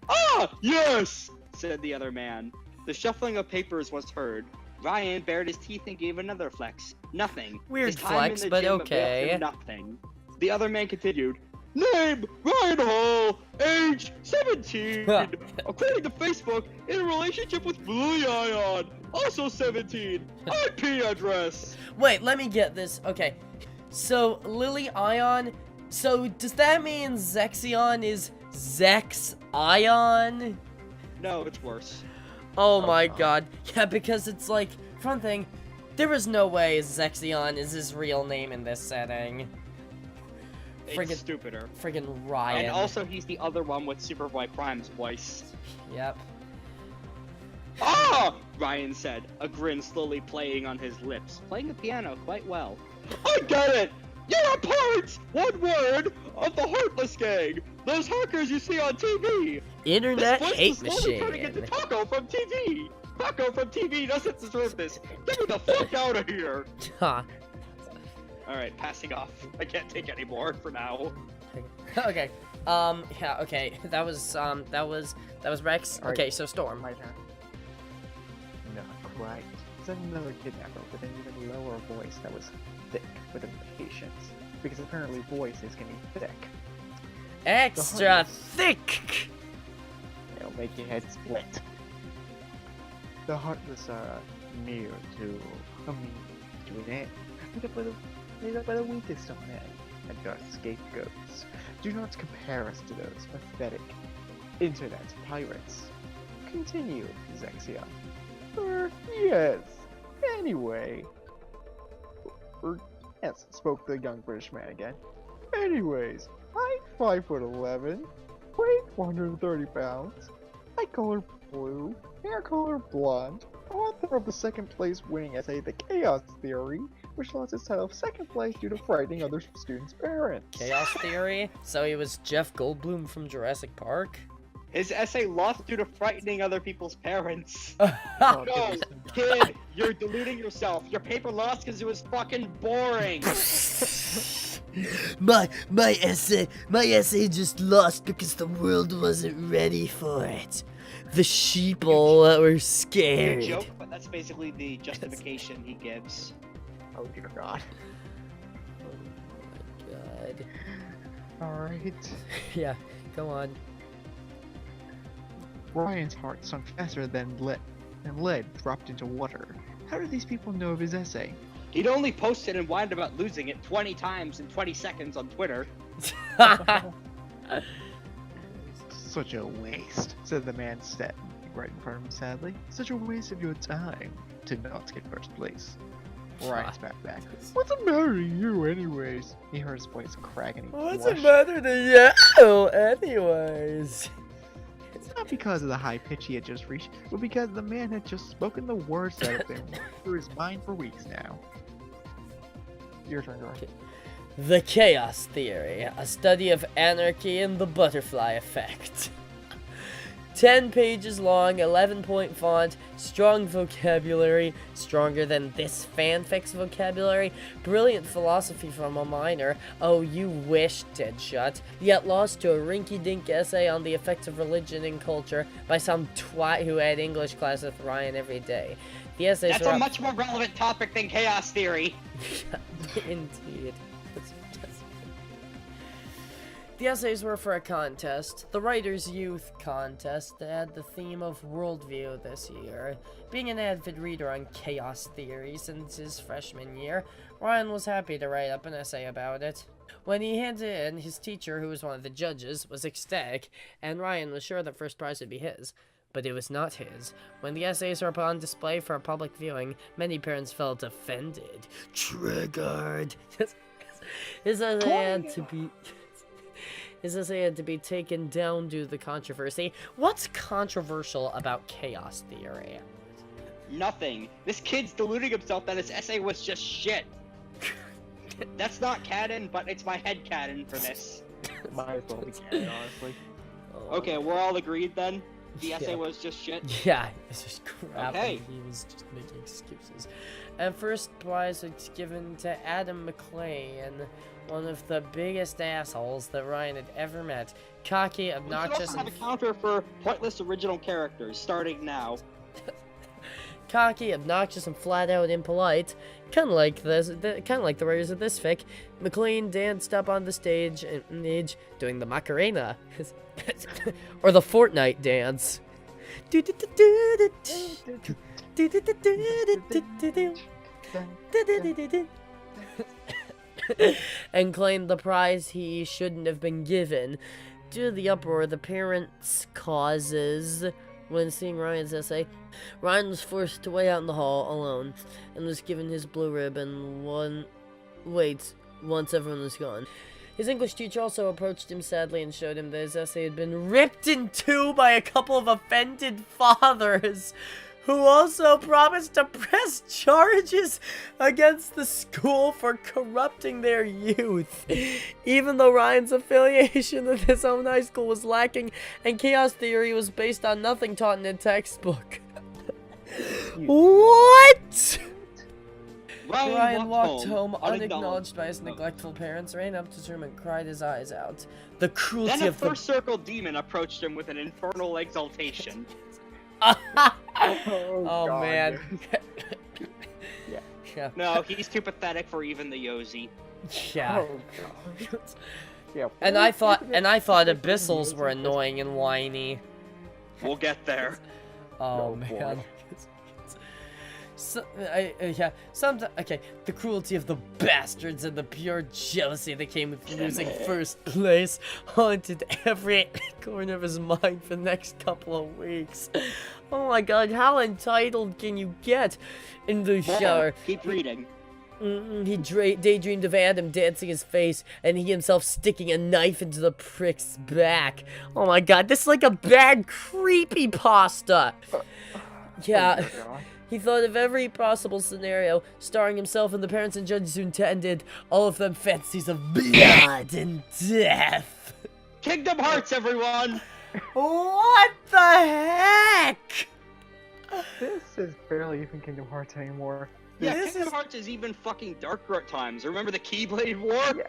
Ah, yes, said the other man. The shuffling of papers was heard. Ryan bared his teeth and gave another flex. Nothing. Weird His time flex, in the but gym availed okay. him nothing. The other man continued. Name, Ryan Hall, age 17. According to Facebook, in a relationship with Blue Ion, also 17. IP address. Wait, let me get this. Okay. So, Lily Ion. So, does that mean Zexion is Zex Ion? No, it's worse. Oh my god. Yeah, because it's like, for one thing, there is no way Zexion is his real name in this setting. It's Friggin- stupider. Friggin' Ryan. And also, he's the other one with Superboy Prime's voice. Yep. Ah! Ryan said, a grin slowly playing on his lips, playing the piano quite well. I get it! You're a part, one word, of the Heartless Gang! Those hackers you see on TV! Internet This voice hate is slowly turning machine. into Taco from TV! Taco from TV doesn't deserve this! Get me the fuck out of here! Ha. Alright, passing off. I can't take any more for now. Okay. Yeah, okay. That was Rex. Alright. Okay, so Storm. My turn. Not quite. It's another kidnapper with an even lower voice that was thick with impatience. Because apparently voices can be thick. Extra Heartless. thick! It'll make your head split. The Heartless are mere to a means to an end. Made up by the weakest of men and our scapegoats. Do not compare us to those pathetic internet pirates. Continue, Zexion. Yes. Anyway. Yes, spoke the young British man again. Anyways, I'm 5'11", weight 130 pounds, eye color blue, hair color blonde, author of the second place winning essay The Chaos Theory, which lost its title of second place due to frightening other students' parents. Chaos Theory? So he was Jeff Goldblum from Jurassic Park? His essay lost due to frightening other people's parents. Oh, No, goodness. kid, you're deluding yourself. Your paper lost because it was fucking boring. my essay just lost because the world wasn't ready for it. The sheeple were Good scared. joke, but that's basically the justification he gives. Oh dear God. God. Alright. Yeah, go on. Ryan's heart sunk faster than lead dropped into water. How did these people know of his essay? He'd only posted and whined about losing it 20 times in 20 seconds on Twitter. Such a waste, said the man standing right in front of him sadly. Such a waste of your time to not get first place. Ryan spat back. What's the matter to you anyways? He heard his voice crack and he What's blushed. the matter to you, anyways? It's not because of the high pitch he had just reached, but because the man had just spoken the words that have been through his mind for weeks now. Your turn, Ryan. The Chaos Theory, a study of anarchy and the butterfly effect. 10 pages long, 11-point font, strong vocabulary, stronger than this fanfic's vocabulary, brilliant philosophy from a minor, oh you wish, Deadshot, yet lost to a rinky-dink essay on the effects of religion and culture by some twat who had English class with Ryan every day. The essays That's a much more relevant topic than chaos theory. Indeed. The essays were for a contest, the Writer's Youth Contest, that had the theme of worldview this year. Being an avid reader on chaos theory since his freshman year, Ryan was happy to write up an essay about it. When he handed it in, his teacher, who was one of the judges, was ecstatic, and Ryan was sure the first prize would be his. But it was not his. When the essays were put on display for a public viewing, many parents felt offended. Triggered! His essay had to be taken down due to the controversy. What's controversial about chaos theory? Nothing. This kid's deluding himself that his essay was just shit. That's not canon, but it's my head canon for this. Might as well be canon, honestly. Okay, we're all agreed then? The essay Yeah. was just shit? Yeah, it's just crap. Okay. And he was just making excuses. And first prize was given to Adam McLean, one of the biggest assholes that Ryan had ever met. Cocky, We should obnoxious, also have and a counter for pointless original characters, starting now. cocky, obnoxious, and flat out impolite. Kind of like the writers of this fic. McLean danced up on the stage doing the Macarena, or the Fortnite dance. And claimed the prize he shouldn't have been given. Due to the uproar the parents causes when seeing Ryan's essay, Ryan was forced to wait out in the hall alone and was given his blue ribbon once everyone was gone. His English teacher also approached him sadly and showed him that his essay had been ripped in two by a couple of offended fathers, who also promised to press charges against the school for corrupting their youth. Even though Ryan's affiliation with his own high school was lacking and chaos theory was based on nothing taught in a textbook. What? Ryan walked home unacknowledged by his neglectful parents, ran up to his room and cried his eyes out. The cruelty Then a of the... first circle demon approached him with an infernal exaltation. Oh God. man. Yeah. Yeah. No, he's too pathetic for even the Yosi. Yeah. Oh, God. Yeah. And I thought abyssals were annoying and whiny. We'll get there. Oh Oh, boy. man. Okay, the cruelty of the bastards and the pure jealousy that came with losing first place haunted every corner of his mind for the next couple of weeks. Oh my god, how entitled can you get? In the shower, Keep reading. he daydreamed of Adam dancing his face and he himself sticking a knife into the prick's back. Oh my god, this is like a bad creepypasta. Yeah. Oh, God. He thought of every possible scenario, starring himself and the parents and judges who intended, all of them fantasies of blood and death. Kingdom Hearts, everyone! What the heck? This is barely even Kingdom Hearts anymore. Yeah, This Kingdom is- Hearts is even fucking darker at times. Remember the Keyblade War? Yeah.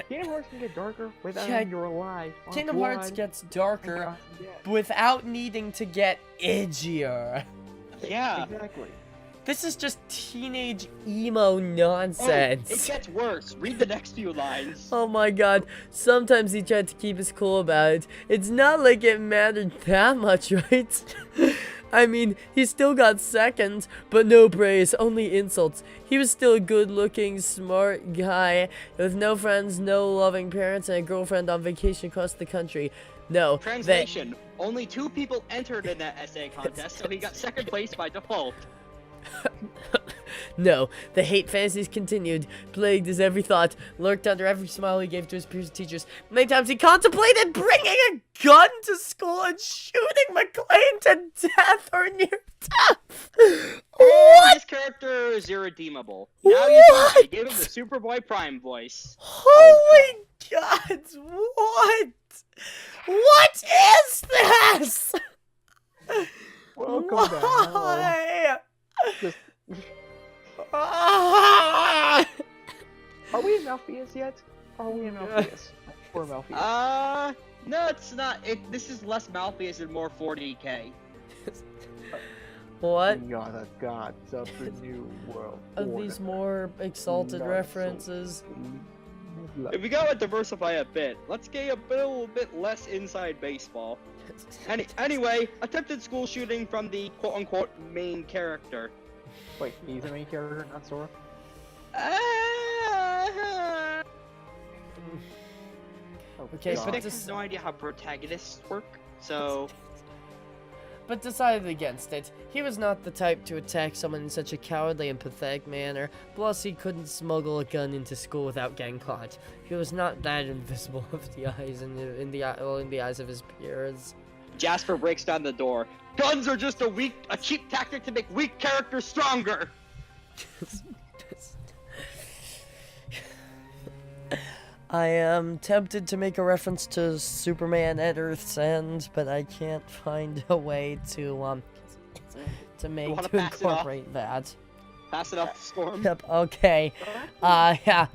Kingdom Hearts can get darker without Yeah, you're alive. on Kingdom blood Hearts gets and darker constant death. without needing to get edgier. Yeah. Exactly. This is just teenage emo Oh, it nonsense. gets worse. Read the next few lines. Oh my god, sometimes he tried to keep his cool about it. It's not like it mattered that much, right? I mean, he still got second, but no praise, only insults. He was still a good-looking, smart guy with no friends, no loving parents, and a girlfriend on vacation across the country. No, Translation: only 2 people entered in that essay contest, so he got second place by default. No, the hate fantasies continued, plagued his every thought, lurked under every smile he gave to his peers and teachers. Many times he contemplated bringing a gun to school and shooting McLean to death or near death. What? This character is irredeemable. Now you gave him the Superboy Prime voice. Holy God! What? What is this? Welcome Why? Just, Ah! are we in Malpheus yet? Are we in Malpheus? Or Malpheus? No, it's not. This is less Malpheus and more 40k. What? We are the gods of the new world. Are these more exalted Not references? If we gotta diversify a bit, let's get a little bit less inside baseball. Anyway, attempted school shooting from the quote-unquote main character. Wait, he's the main character, not Sora? Okay, This but Vic has no idea how protagonists work, so... But decided against it. He was not the type to attack someone in such a cowardly and pathetic manner. Plus, he couldn't smuggle a gun into school without getting caught. He was not that invisible of the eyes in the eyes of his peers. Jasper breaks down the door. Guns are just a cheap tactic to make weak characters stronger! I am tempted to make a reference to Superman at Earth's End, but I can't find a way to incorporate that. Pass it off, Storm. Yep, okay. Yeah.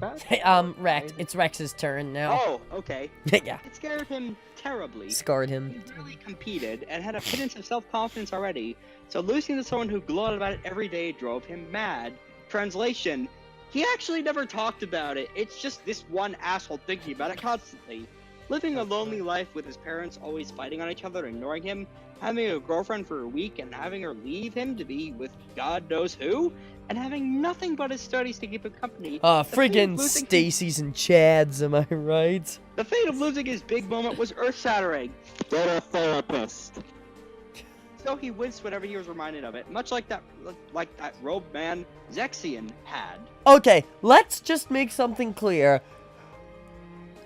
Rex. It's Rex's turn now. Oh, okay. Yeah. It scared him terribly. Scarred He him. really competed and had a pittance of self-confidence already, so losing to someone who gloated about it every day drove him mad. Translation: he actually never talked about it, it's just this one asshole thinking about it constantly. Living a lonely life with his parents always fighting on each other and ignoring him, having a girlfriend for a week and having her leave him to be with God knows who, and having nothing but his studies to keep him company. Friggin' Stacy's and Chad's, am I right? The fate of losing his big moment was earth-shattering. Get a therapist. So he winced whenever he was reminded of it, much like that robed man Zexion had. Okay, let's just make something clear.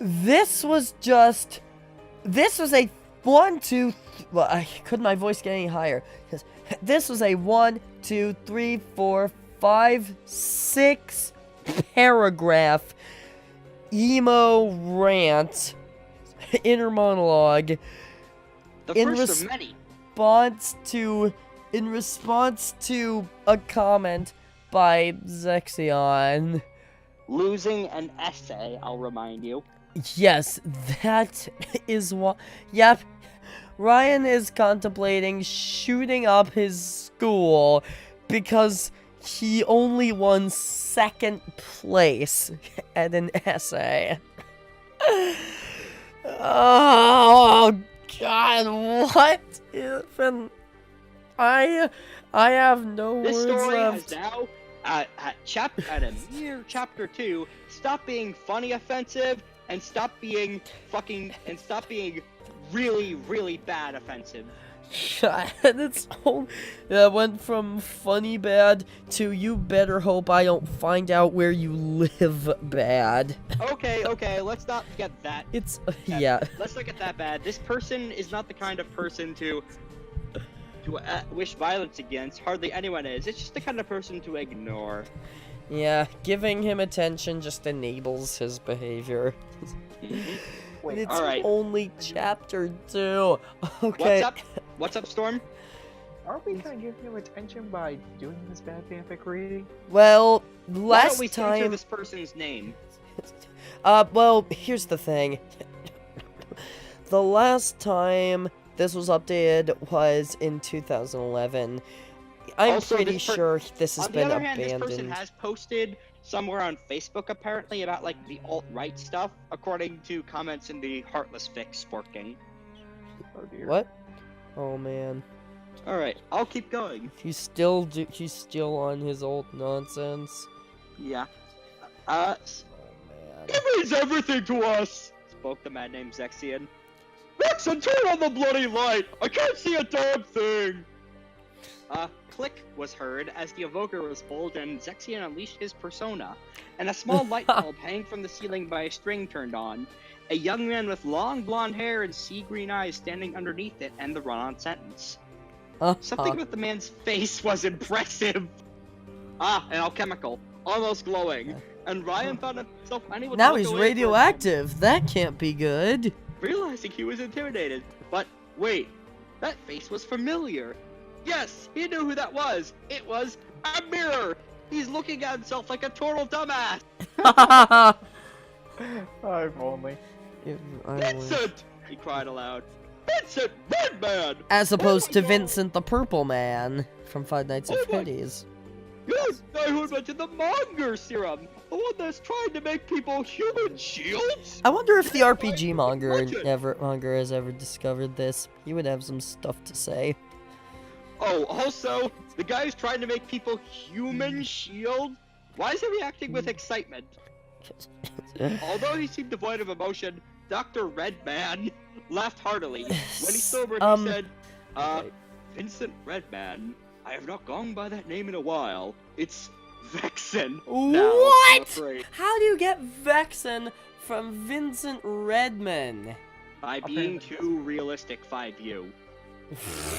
This was a 1, 2, well, couldn't my voice get any higher? Because this was a 1, 2, 3, 4, 5, 6 paragraph emo rant, inner monologue. The first of many. In response to a comment by Zexion. Losing an essay, I'll remind you. Yes, that is what. Yep, Ryan is contemplating shooting up his school because he only won 2nd place at an essay. Oh God, what even? I have no words This story left. is now at a mere chapter 2. Stop being funny offensive and stop being really, really bad offensive. God, that went from funny bad to you better hope I don't find out where you live bad. Okay, let's not get that. Yeah. Let's not get that bad. This person is not the kind of person to wish violence against. Hardly anyone is. It's just the kind of person to ignore. Yeah, giving him attention just enables his behavior. Wait, It's alright. only chapter 2. Okay. What's up, Storm? aren't we kind of giving him attention by doing this bad fanfic reading? Well, Why don't last we censor time. this person's name? Well, here's the thing. The last time this was updated was in 2011. I'm Also, pretty sure this has On the been other hand, abandoned. this person has posted somewhere on Facebook apparently about like the alt-right stuff, according to comments in the Heartless Fix Sporking. Oh dear. What? Oh man. Alright, I'll keep going. He's still on his old nonsense. Yeah. Oh He man. means everything to us! Spoke the man named Zexion. Vexen, turn on the bloody light! I can't see a damn thing! A click was heard as the evoker was pulled and Zexion unleashed his persona, and a small light bulb hanging from the ceiling by a string turned on. A young man with long blonde hair and sea green eyes standing underneath it, and the run-on sentence. Something about the man's face was impressive. An alchemical, almost glowing, and Ryan found himself unable to Now look he's away for a moment, radioactive. That can't be good. realizing he was intimidated. But wait, that face was familiar. Yes, he knew who that was. It was a mirror. He's looking at himself like a total dumbass. If only. Vincent! He cried aloud. Vincent Redman! As opposed to God. Vincent the Purple Man from Five Nights at Oh my- Freddy's. You're the guy who invented the Monger serum! The one that's trying to make people human shields? I wonder if the RPG monger Legend. has ever discovered this. He would have some stuff to say. Oh, also, the guy who's trying to make people human shield? Why is he reacting with excitement? Although he seemed devoid of emotion, Dr. Redman laughed heartily. When he sobered, he said, Vincent Redman, I have not gone by that name in a while. It's Vexen. Now, I'm What? afraid. How do you get Vexen from Vincent Redman? By being too realistic, 5U.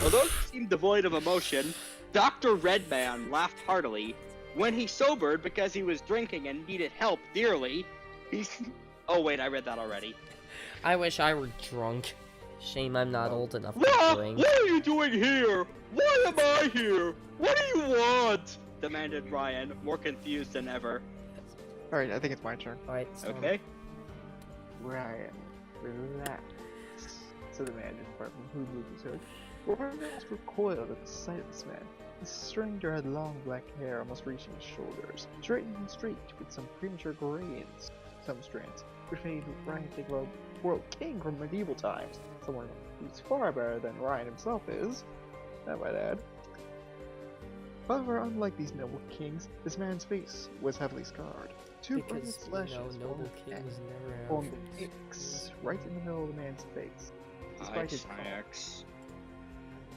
Although he seemed devoid of emotion, Dr. Redman laughed heartily. When he sobered because he was drinking and needed help dearly, Oh wait, I read that already. I wish I were drunk. Shame I'm not old enough to be What? doing. What are you doing here? Why am I here? What do you want? Demanded Ryan, more confused than ever. Alright, I think it's my turn. Alright, so Okay? Ryan, relax. Said the man just apart from who moved his hood. Ryan almost recoiled at the sight of this man. The stranger had long black hair almost reaching his shoulders, straightened and straight with some premature gray in some strands, which made Ryan think of a world king from medieval times, someone who's far better than Ryan himself is, I might add. However, unlike these noble kings, this man's face was heavily scarred. Two because, brilliant slashes noble formed kings never have formed faces. X right in the middle of the man's face. Despite his calm,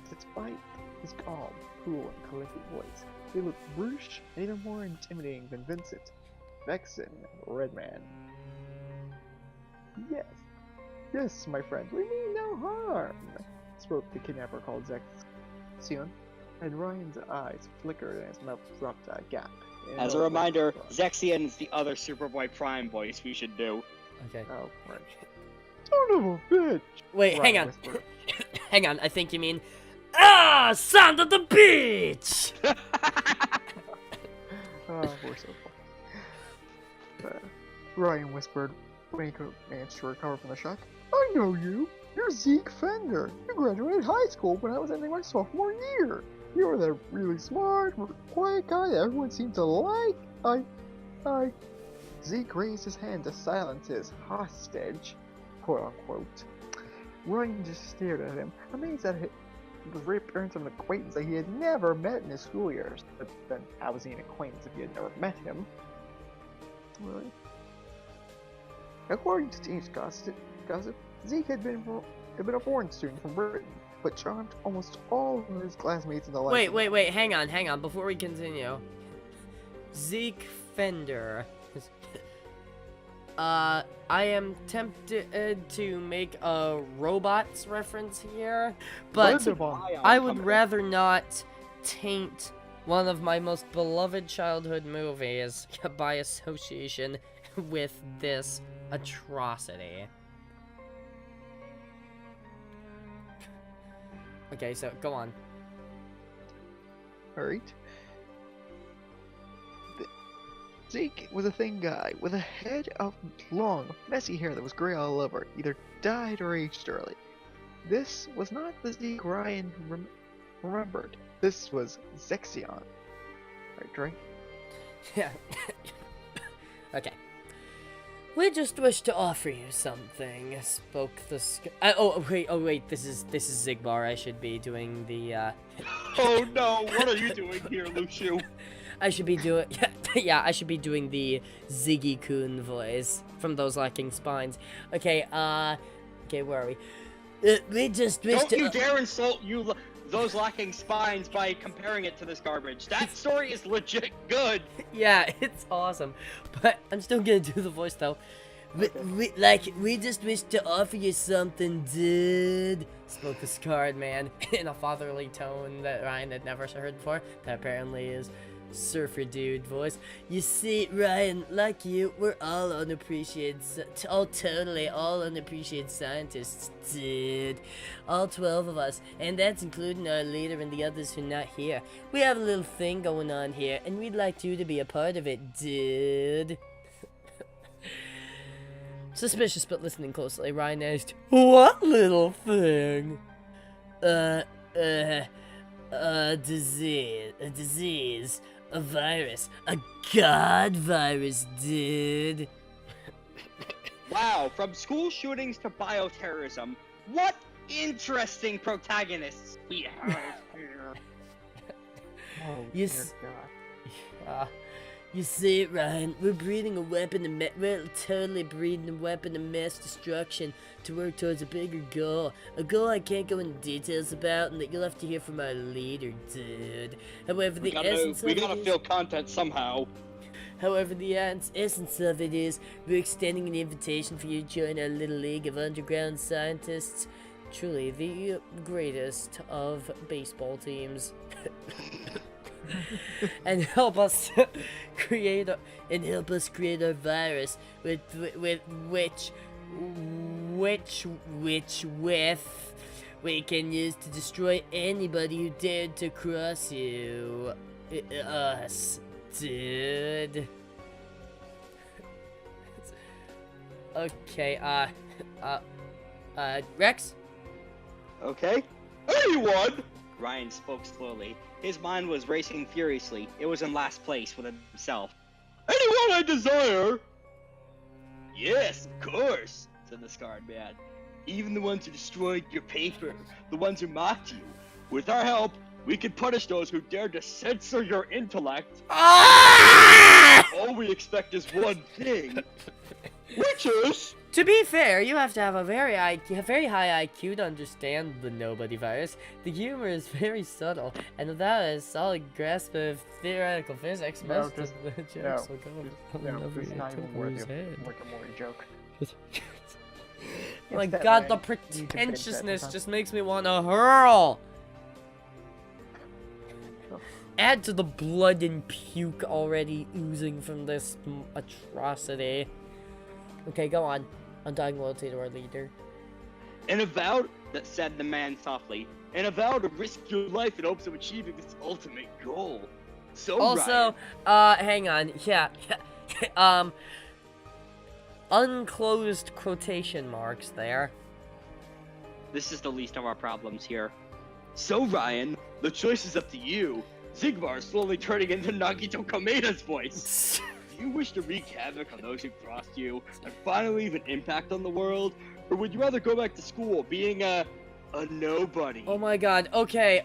despite his calm, cool, and collected voice, he looked brutish and even more intimidating than Vincent. Vexen Redman. Yes, my friend, we mean no harm, spoke the kidnapper called Zexion, and Ryan's eyes flickered and his mouth dropped a gap. As a reminder, Zexion is the other Superboy Prime voice we should do. Okay. Oh, right. Son of a bitch! Wait, hang Ryan on. whispered. Hang on, I think you mean... Ah! Sound of the beach! Oh, we're so full. Ryan whispered when he managed to recover from the shock. I know you! You're Zeke Fender! You graduated high school when I was ending my sophomore year! You're that really smart, quiet guy that everyone seemed to like! Zeke raised his hand to silence his hostage, quote-unquote. Ryan just stared at him, amazed at the reappearance of an acquaintance that he had never met in his school years. But then, how was he an acquaintance if he had never met him? Really? According to teenage gossip, Zeke had been a foreign student from Britain, but charmed almost all of his classmates in the life. Wait, hang on, before we continue. Zeke Fender. I am tempted to make a robots reference here, but I would rather not taint one of my most beloved childhood movies by association with this atrocity. Okay, so go on. Alright. Zeke was a thin guy with a head of long, messy hair that was gray all over, either dyed or aged early. This was not the Zeke Ryan remembered. This was Zexion. Right, Dre? Yeah. Okay. We just wish to offer you something, spoke the oh wait, this is Zigbar. I should be doing the, Oh no, what are you doing here, Lucio? I should be doing, yeah, I should be doing the Ziggy-kun voice from Those Lacking Spines. Okay, okay, where are we? We just wish Don't to... you dare insult those lacking spines by comparing it to this garbage. That story is legit good. Yeah, it's awesome. But I'm still gonna do the voice though. We just wish to offer you something, dude. Spoke the scarred man in a fatherly tone that Ryan had never heard before. That apparently is surfer dude voice. You see, Ryan, like you, we're all unappreciated, totally all unappreciated scientists, dude. All 12 of us, and that's including our leader and the others who are not here. We have a little thing going on here, and we'd like you to be a part of it, dude. Suspicious but listening closely, Ryan asked, "What little thing?" Disease. A virus. A god virus, dude. Wow, from school shootings to bioterrorism, what interesting protagonists we have here. Oh, You dear s- God. You see, Ryan, we're breeding a weapon of we're totally breeding a weapon of mass destruction to work towards a bigger goal. A goal I can't go into details about and that you'll have to hear from our leader, dude. However, We the essence of gotta it is... fill content somehow. However, the essence of it is, we're extending an invitation for you to join our little league of underground scientists. Truly, the greatest of baseball teams. and help us create our virus with which we can use to destroy anybody who dared to cross you. Us, dude. Okay, Rex? Okay. Anyone? Ryan spoke slowly. His mind was racing furiously. It was in last place with himself. Anyone I desire? Yes, of course, said the scarred man. Even the ones who destroyed your paper, the ones who mocked you. With our help, we can punish those who dared to censor your intellect. All we expect is one thing, which is... To be fair, you have to have a very high IQ to understand the nobody virus. The humor is very subtle, and without a solid grasp of theoretical physics, No, most just- of the jokes will come No, over it's your not even top worthy of of his head. Rick and Morty joke. Oh my It's that god, way. the You can finish that pretentiousness sometime. just makes me want to hurl! Add to the blood and puke already oozing from this atrocity. Okay, go on. Undying loyalty to our leader. And a vow, that said the man softly, and a vow to risk your life in hopes of achieving this ultimate goal. So Also, Ryan, hang on. Yeah. Unclosed quotation marks there. this is the least of our problems here. So Ryan, the choice is up to you. Zigbar is slowly turning into Nagito Komeda's voice. Do you wish to wreak havoc on those who crossed you and finally leave an impact on the world? Or would you rather go back to school being a nobody? Oh my god. Okay,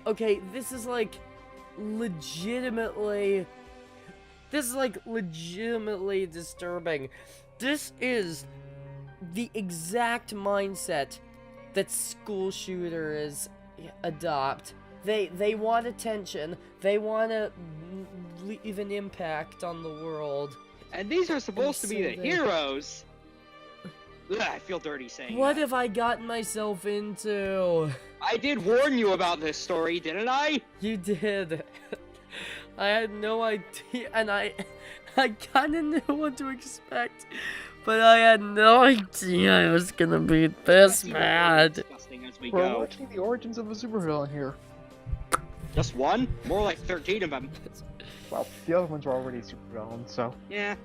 this is like legitimately disturbing. This is the exact mindset that school shooters adopt. They want attention. They want to leave an impact on the world. And these are supposed to be the so heroes. Ugh, I feel dirty saying What that. have I gotten myself into? I did warn you about this story, didn't I? You did. I had no idea, and I kind of knew what to expect, but I had no idea it was gonna be this bad. Disgusting as we We're go. watching the origins of a supervillain here. Just one? More like 13 of them. Well, the other ones were already supervillains, so. Yeah.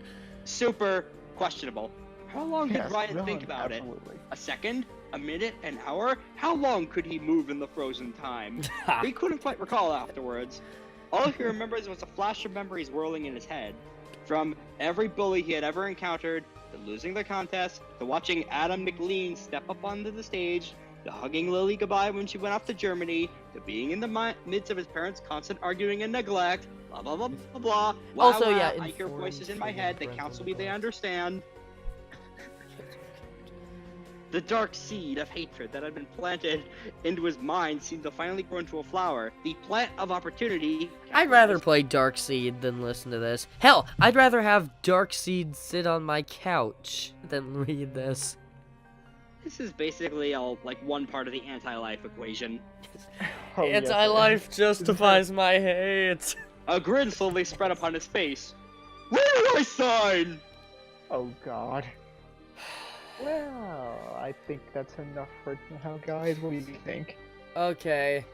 Super questionable. How long did Yes, Ryan villain, think about absolutely. it? A second? A minute? An hour? How long could he move in the frozen time? He couldn't quite recall afterwards. All he remembers was a flash of memories whirling in his head. From every bully he had ever encountered, to losing the contest, to watching Adam McLean step up onto the stage, to hugging Lily goodbye when she went off to Germany, to being in the midst of his parents' constant arguing and neglect, blah blah blah blah blah. Wow, Also, wow, yeah, I hear informed voices in my freedom, head that parental counsel me they neglect. understand. The dark seed of hatred that had been planted into his mind seemed to finally grow into a flower. The plant of opportunity. I'd rather play Darkseid than listen to this. Hell, I'd rather have Darkseid sit on my couch than read this. This is basically like one part of the anti-life equation. Oh, yes, Anti-life justifies my hate. A grin slowly spread upon his face. Where do I sign? Oh god. Well, I think that's enough for now, guys. What do you think? Okay.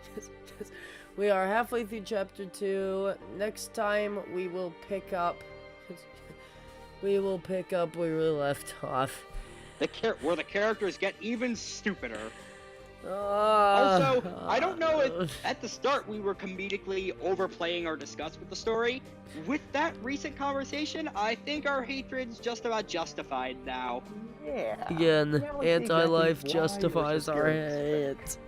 We are halfway through chapter 2. Next time we will pick up where we left off. Where the characters get even stupider. Also, Also, I don't know if at the start we were comedically overplaying our disgust with the story. With that recent conversation, I think our hatred's just about justified now. Yeah. Again, Now let's see anti-life exactly why justifies we're so our scared of hate.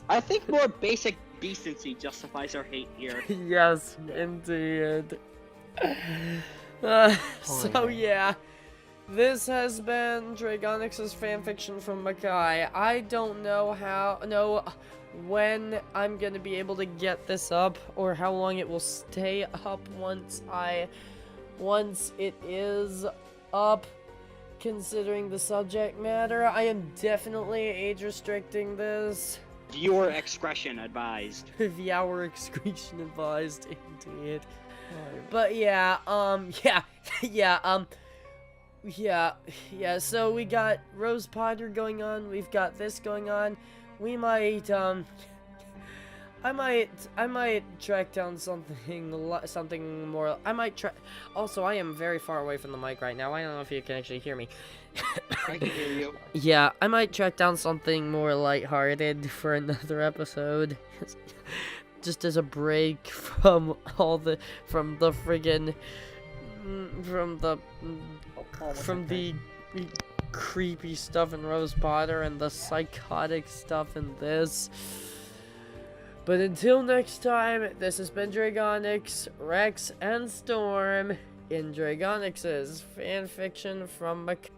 I think more basic decency justifies our hate here. Yes, indeed. So yeah, this has been Dreigonix's fanfiction from Makai. I don't know when I'm gonna be able to get this up, or how long it will stay up once it is up. Considering the subject matter, I am definitely age restricting this. Viewer excretion advised. Viewer excretion advised, indeed. But yeah, so we got Rose Potter going on, we've got this going on. We might, I might track down something more. Also, I am very far away from the mic right now. I don't know if you can actually hear me. I can hear you. Yeah, I might track down something more lighthearted for another episode. Just as a break from the creepy stuff in Rose Potter and the psychotic stuff in this. But until next time, this has been Dreigonix, Rex, and Storm in Dreigonix's fanfiction from Makai.